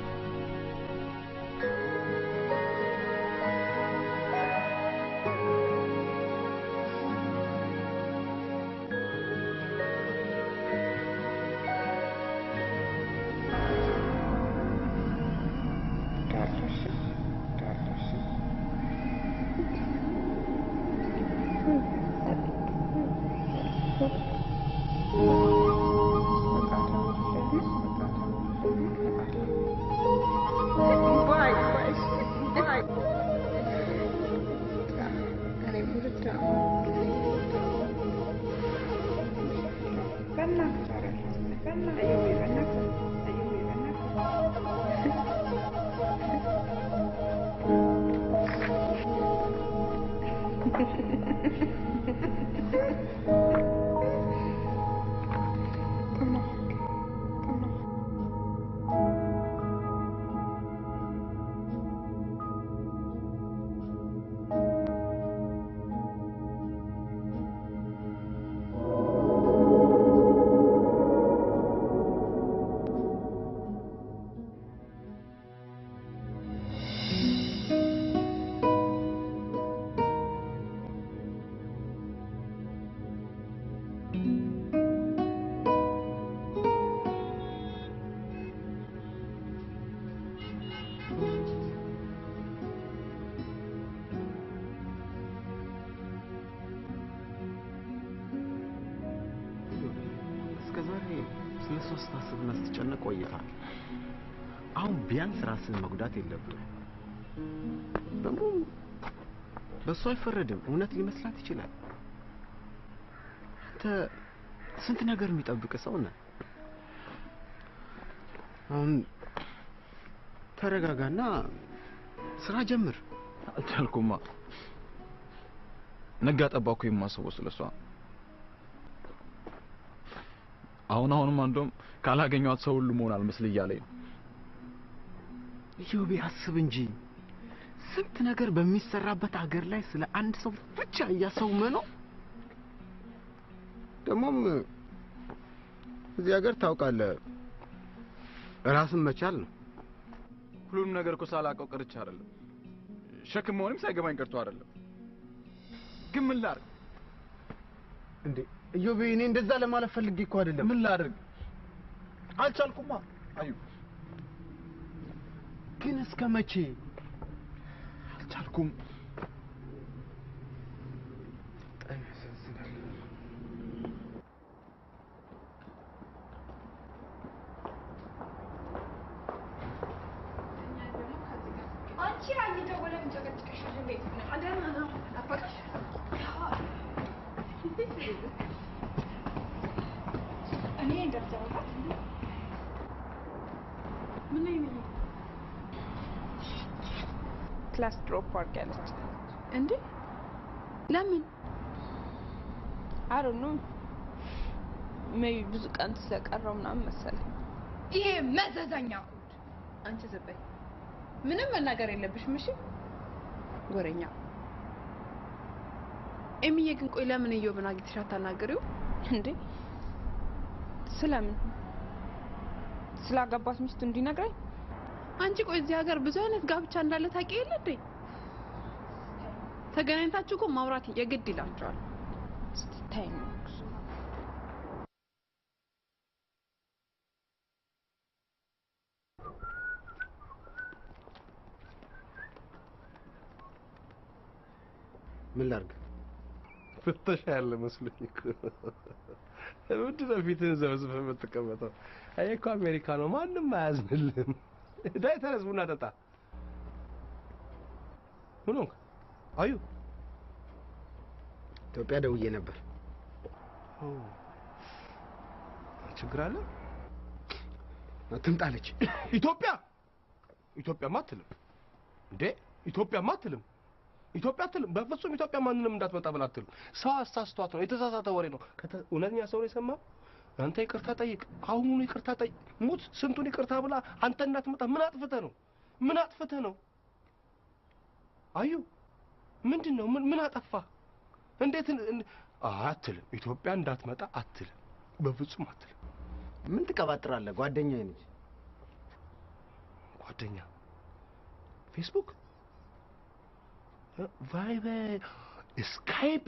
ስለሱ ስታስብና ስትጨነቅ ቆይታል። አሁን ቢያንስ ራስን መጉዳት የለብህም። ደግሞ በሱ አይፈረድም። እውነት ሊመስላት ይችላል። አንተ ስንት ነገር የሚጠብቅ ሰው ነህ። አሁን ተረጋጋና ስራ ጀምር።
አልቻልኩማ። ነጋ ጠባኩ የማስበው ስለሷ። አሁንም አንዶም ካላገኘኋት ሰው ሁሉ መሆን አልመስል እያለኝ ነው።
ኢዮቤ አስብ እንጂ ስንት ነገር በሚሰራበት ሀገር ላይ ስለ አንድ ሰው ብቻ እያሰውመ ነው። ደግሞም እዚህ ሀገር ታውቃለህ ራስን መቻል ነው።
ሁሉም ነገር እኮ ሳላውቀው ቀርቼ አይደለም። ሸክም መሆንም ሳይገባኝ ቀርቶ አይደለም። ግን ምን ላድርግ
እንዴ? ኢዮቤ እኔ እንደዛ ለማለት ፈልጌ እኮ አይደለም።
ምን ላድርግ? አልቻልኩማ። አዩ
ግን እስከ መቼ?
አልቻልኩም።
አንቺ አይደወለ ምን ጨቀጭቀሽ እንዴት ነው? አደና ነው አባሽ እኔ እንደተዘውታ ምን ነው
ክላስ ድሮፕ አድርጋለች እንዴ? ለምን? አሮኑ ሜይ ብዙ ቀን ስለቀረው ምናምን መሰለኝ።
ይሄ መዘዘኛ
አንቺ ዘበይ ምንም መናገር የለብሽም እሺ? ወሬኛ ኤሚዬ ግን ቆይ ለምን ኢዮብን አግኝተሽ አታናግሪው እንዴ? ስለምን? ስላገባት ሚስቱ እንዲነግረኝ? አንቺ ቆይ እዚህ ሀገር ብዙ አይነት ጋብቻ እንዳለ ታውቂ የለ እንዴ? ተገናኝታችሁ እኮ ማውራት የግድ ይላችኋል። እስቲ ታይኝ
ምን ላድርግ?
ፍተሻ ያለ መስሎኝ እኮ። ምንድን ነው ፊትህን ዘብዝበህ የምትቀመጠው? አየህ እኮ አሜሪካ ነው፣ ማንም አያዝንልህም። ዳይ ተነስ፣ ቡና ጠጣ። ምን ሆንክ? አዩ
ኢትዮጵያ ደውዬ ነበር።
ችግር አለ?
አትምጣለች።
ኢትዮጵያማ አትልም እንዴ? ኢትዮጵያማ አትልም። ኢትዮጵያ አትልም። በፍጹም ኢትዮጵያ ማንንም እንዳትመጣ ብላ አትልም። ሰው አሳስቷት ነው፣ የተሳሳተ ወሬ ነው። እውነተኛ ሰው ነው የሰማው። አንተ ይቅርታ ጠይቅ፣ አሁኑኑ ይቅርታ ጠይቅ። ሙት ስንቱን ይቅርታ ብላ አንተ እንዳትመጣ ምን አጥፍተህ ነው? ምን አጥፍተህ ነው? አዩ ምንድን ነው? ምን አጠፋ? እንዴት አትልም? ኢትዮጵያ እንዳትመጣ አትልም። በፍጹም አትልም።
ምን ትቀባጥራለህ? ጓደኛዬ ነች።
ጓደኛ ፌስቡክ ቫይበር ስካይፕ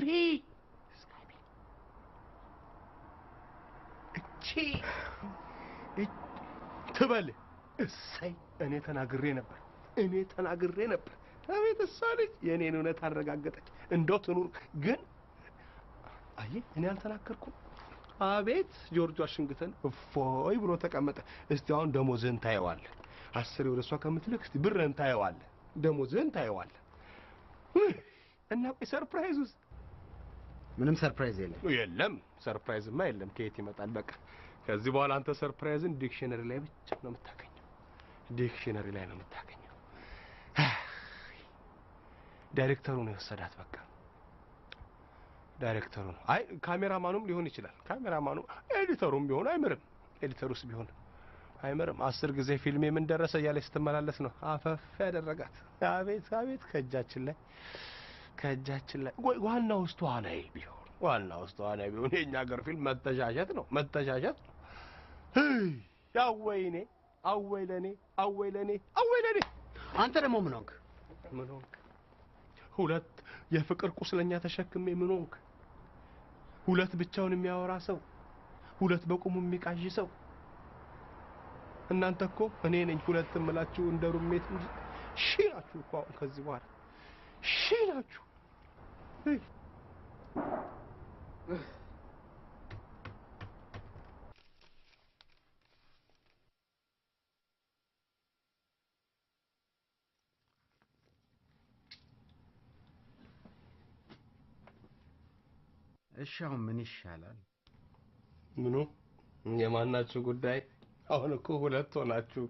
እቺ ትበል እሰይ እኔ ተናግሬ ነበር አቤት እሷ ልጅ የኔን እውነት አረጋገጠች እንደው ትኑር ግን አይ እኔ አልተናገርኩም አቤት ጆርጅ ዋሽንግተን እፎይ ብሎ ተቀመጠ እስቲ አሁን ደሞዝህን ታየዋለህ 10 ወደ እሷ ከምትልክ እስቲ ብርህን ታየዋለህ ደሞዝህን ታየዋለህ እና ሰርፕራይዙስ ምንም ሰርፕራይዝ የለም ሰርፕራይዝማ የለም ከየት ይመጣል በቃ ከዚህ በኋላ አንተ ሰርፕራይዝን ዲክሽነሪ ላይ ብቻ ነው የምታገኘው ዳይሬክተሩ ነው የወሰዳት በቃ ዳይሬክተሩ ነው አይ ካሜራማኑም ሊሆን ይችላል ካሜራማኑ ኤዲተሩም ቢሆን አይመርም ኤዲተሩስ ቢሆን አይመርም 10 ጊዜ ፊልሜ ምን ደረሰ ያለች ስትመላለስ ነው አፈፍ ያደረጋት አቤት ከእጃችን ላይ ዋናው ተዋናይ ቢሆን የኛ ሀገር ፊልም መተሻሸት ነው አወይ ለኔ
አንተ ደግሞ ምን ሆንክ
ሁለት የፍቅር ቁስለኛ ተሸክሜ ምን ሆንክ ሁለት ብቻውን የሚያወራ ሰው ሁለት በቁሙ የሚቃዥ ሰው እናንተ እኮ እኔ ነኝ ሁለት እምላችሁ እንደ ሩሜት እንጂ ሺ ናችሁ እኮ ከዚህ በኋላ ሺ ናችሁ
እሺ አሁን ምን ይሻላል
ምኑ የማናችሁ ጉዳይ አሁን እኮ ሁለት ሆናችሁ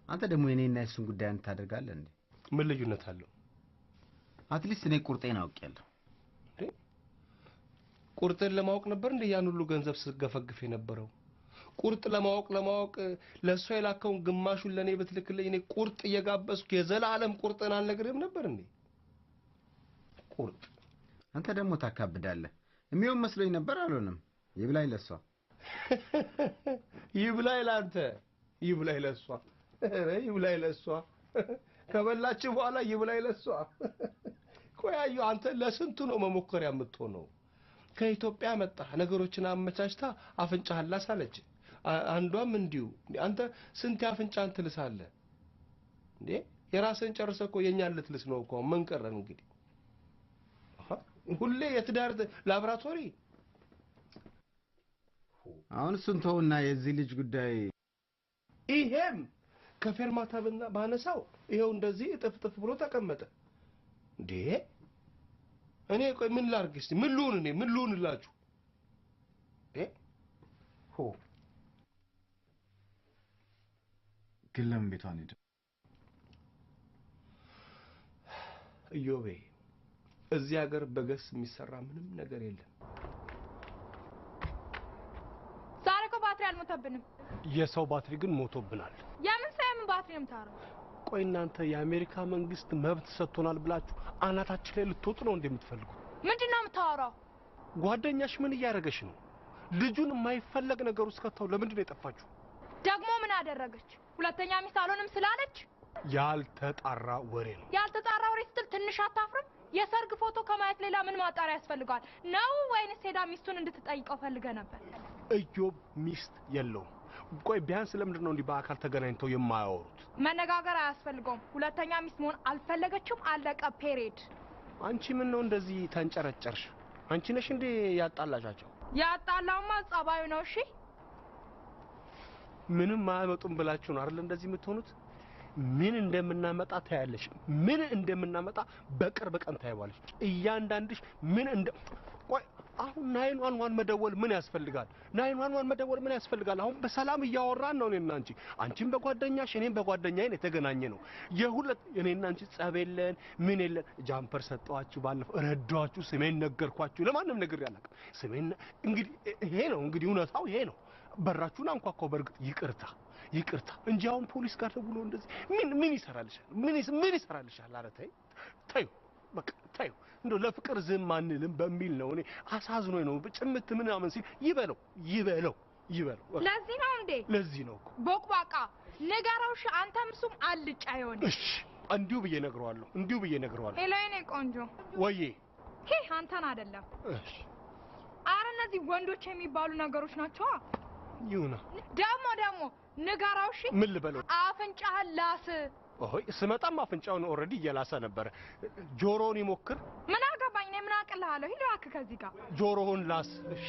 አንተ ደግሞ የኔና የሱን ጉዳይ አንተ ታደርጋለህ እንዴ
ምን ልዩነት አለው
አትሊስት እኔ ቁርጤን አውቄያለሁ
ቁርጥን ለማወቅ ነበር እንደ ያን ሁሉ ገንዘብ ስገፈግፍ የነበረው ቁርጥ ለማወቅ ለሷ የላከውን ግማሹን ለኔ ብትልክልኝ እኔ ቁርጥ እየጋበስኩ የዘላለም ቁርጥን አልነግርህም ነበር እንዴ ቁርጥ
አንተ ደግሞ ታካብዳለህ የሚሆን መስሎኝ ነበር አልሆነም ይብላኝ ለሷ
ይብላኝ ላንተ ይብላኝ ለሷ ከበላች በኋላ ይብላኝ ለሷ ቆያዩ አንተ ለስንቱ ነው መሞከሪያ የምትሆነው ከኢትዮጵያ መጣ ነገሮችን አመቻችታ አፍንጫህን ላሳለች አንዷም እንዲሁ አንተ ስንት አፍንጫን ትልሳለህ እንዴ የራስን ጨርሰኮ የኛን ልትልስ ነው እኮ ምን ቀረን እንግዲህ ሁሌ የትዳር ላብራቶሪ
አሁን እሱን ተውና የዚህ ልጅ ጉዳይ
ይሄም ከፌርማታ ባነሳው ይሄው እንደዚህ ጥፍጥፍ ብሎ ተቀመጠ እንዴ እኔ ቆይ ምን ላርግ እስቲ ምን ልሁንላችሁ
ግለም ቤቷን ሄደ
ኢዮቤ እዚህ ሀገር በገስ የሚሰራ ምንም ነገር የለም
ዛሬ እኮ ባትሪ አልሞተብንም
የሰው ባትሪ ግን ሞቶብናል
የምን ባትሪ ነው የምታረው
ቆይ እናንተ የአሜሪካ መንግስት መብት ሰጥቶናል ብላችሁ አናታችን ላይ ልትወጡ ነው እንደምትፈልጉ
ምንድነው የምታወራው
ጓደኛሽ ምን እያደረገች ነው ልጁን የማይፈለግ ነገር ውስጥ ከተው ለምንድን ነው የጠፋችሁ
ደግሞ ምን አደረገች ሁለተኛ ሚስት አልሆንም ስላለች
ያልተጣራ ወሬ ነው
ያልተጣራ ወሬ ስትል ትንሽ አታፍርም የሰርግ ፎቶ ከማየት ሌላ ምን ማጣሪያ ያስፈልጋል ነው ወይንስ ሄዳ ሚስቱን እንድትጠይቀው ፈልገ ነበር
ኢዮብ ሚስት የለውም ቆይ ቢያንስ ለምንድን ነው እንዲህ በአካል ተገናኝተው የማያወሩት
መነጋገር አያስፈልገውም ሁለተኛ ሚስት መሆን አልፈለገችም አለቀ ፔሬድ
አንቺ ምን ነው እንደዚህ ተንጨረጨርሽ አንቺ ነሽ እንዴ ያጣላሻቸው
ያጣላውማ ጸባዩ ነው እሺ
ምንም ማያመጡም ብላችሁ ነው አይደል እንደዚህ የምትሆኑት ምን እንደምናመጣ ታያለሽ ምን እንደምናመጣ በቅርብ ቀን ታይዋለሽ እያንዳንድሽ ምን እንደ ቆይ አሁን 911 መደወል ምን ያስፈልጋል 911 መደወል ምን ያስፈልጋል አሁን በሰላም እያወራን ነው እኔና አንቺ አንቺም በጓደኛሽ እኔም በጓደኛዬ የተገናኘ ነው የሁለት እኔና አንቺ ጸብ የለን ምን የለን ጃምፐር ሰጠዋችሁ ባለፈው ረዳችሁ ስሜን ነገርኳችሁ ለማንም ነገር ያላቀም ስሜን እንግዲህ ይሄ ነው እንግዲህ እውነታው ይሄ ነው በራችሁን አንኳኳው በርግጥ ይቅርታ እንጂ አሁን ፖሊስ ጋር ደውሎ እንደዚህ ምን ይሰራልሻል አረ ተይው በቃ ተይው እንደው ለፍቅር ዝም አንልም በሚል ነው እኔ አሳዝኖኝ ነው ጭምት ምናምን ሲል ይበለው
ለዚህ ነው እንዴ
ለዚህ ነው እኮ
ቦቅባቃ ንገረውሽ አንተም እሱም አልጫ ይሆን
እሺ እንዲሁ ብዬ ነግረዋለሁ
ኤላይኔ ቆንጆ
ወዬ
አንተን አይደለም
እሺ
አረ እነዚህ ወንዶች የሚባሉ ነገሮች ናቸው
ይሁና
ደግሞ ንገረውሽ
ምን ልበለው
አፍንጫህን ላስ
ኦይ ስመጣም አፍንጫውን ኦሬዲ እየላሰ ነበር ጆሮውን ይሞክር
ምን አገባኝ እኔ ምን አቅልሃለሁ ሂድ እባክህ ከዚህ ጋር
ጆሮውን ላስ እሺ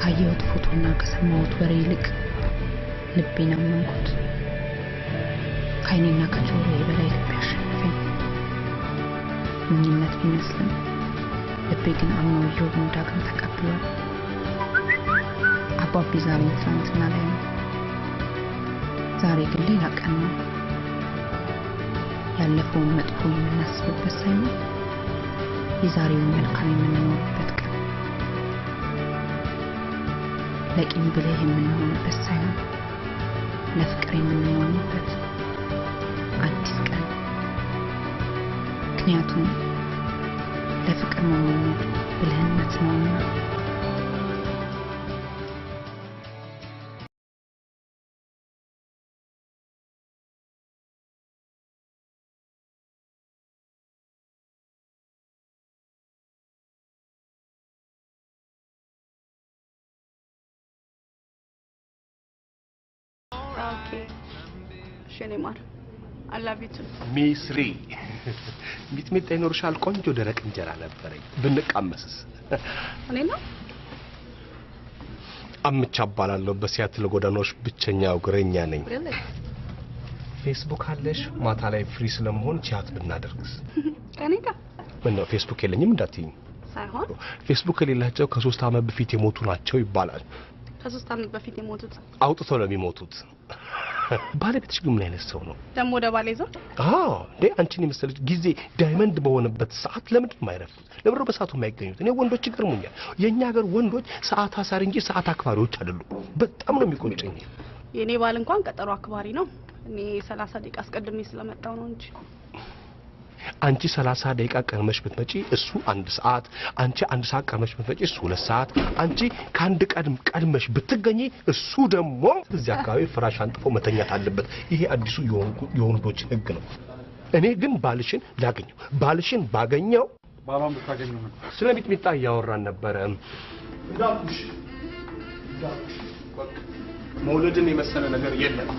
ካየሁት ፎቶና ከሰማሁት ወሬ ይልቅ ልቤን አመንኩት ከዓይኔና ከጆሮዬ በላይ ልቤ አሸነፈኝ ምንነት ቢመስልም ልቤ ግን አምኖ ኢዮብን ዳግም ተቀብሏል አባቢ ዛሬ ትናንትና ላይ ነው ዛሬ ግን ሌላ ቀን ነው ያለፈውን መጥፎ የምናስብበት ሳይሆን የዛሬውን መልካም የምንኖርበት ቀን ለቂም ብለህ የምንሆንበት ሳይሆን ለፍቅር የምንሆንበት አዲስ ቀን ምክንያቱም ለፍቅር መሆን ብልህነት ነውና
Okay. Shenimar. I love you too.
ሚስሪ ሚጥሚጣ ይኖርሻል ቆንጆ ደረቅ እንጀራ ነበረኝ ብንቃመስስ
እኔ ነው
አምቻ አባላለሁ በሲያትል ጎዳናዎች ብቸኛው እግረኛ ነኝ ፌስቡክ አለሽ ማታ ላይ ፍሪ ስለመሆን ቻት ብናደርግስ
እኔ ጋር
ምን ነው ፌስቡክ የለኝም እንዳትይኝ
ሳይሆን
ፌስቡክ የሌላቸው ከ3 ዓመት በፊት የሞቱ ናቸው ይባላል
ከ3 ዓመት በፊት የሞቱት
አውጥተው ለሚሞቱት ባለቤትሽ ግን ምን አይነት ሰው ነው
ደሞ ወደ ባሌ ዘው
እንዴ አንቺን የመሰለች ጊዜ ዳይመንድ በሆነበት ሰዓት ለምንድን ማይረፉት ለምንድን ነው በሰዓቱ የማይገኙት እኔ ወንዶች ይገርሙኛል የኛ ሀገር ወንዶች ሰዓት አሳሪ እንጂ ሰዓት አክባሪዎች አይደሉም በጣም ነው የሚቆጨኝ
የኔ ባል እንኳን ቀጠሮ አክባሪ ነው እኔ 30 ደቂቃ አስቀድሜ ስለመጣው ነው እንጂ አንቺ 30 ደቂቃ ቀድመሽ ብትመጪ እሱ 1 ሰዓት አንቺ 1 ሰዓት ቀድመሽ ብትመጪ እሱ 2 ሰዓት አንቺ ከአንድ ቀድመሽ ብትገኚ እሱ ደግሞ እዚህ አካባቢ ፍራሽ አንጥፎ መተኛት አለበት ይሄ አዲሱ የወንዶች ህግ ነው እኔ ግን ባልሽን ላገኘው ባልሽን ባገኘው
ባባም ብታገኘው ነው
ስለ ሚጥሚጣ ያወራን ነበር እንዳልኩሽ መውለድን የመሰለ ነገር የለም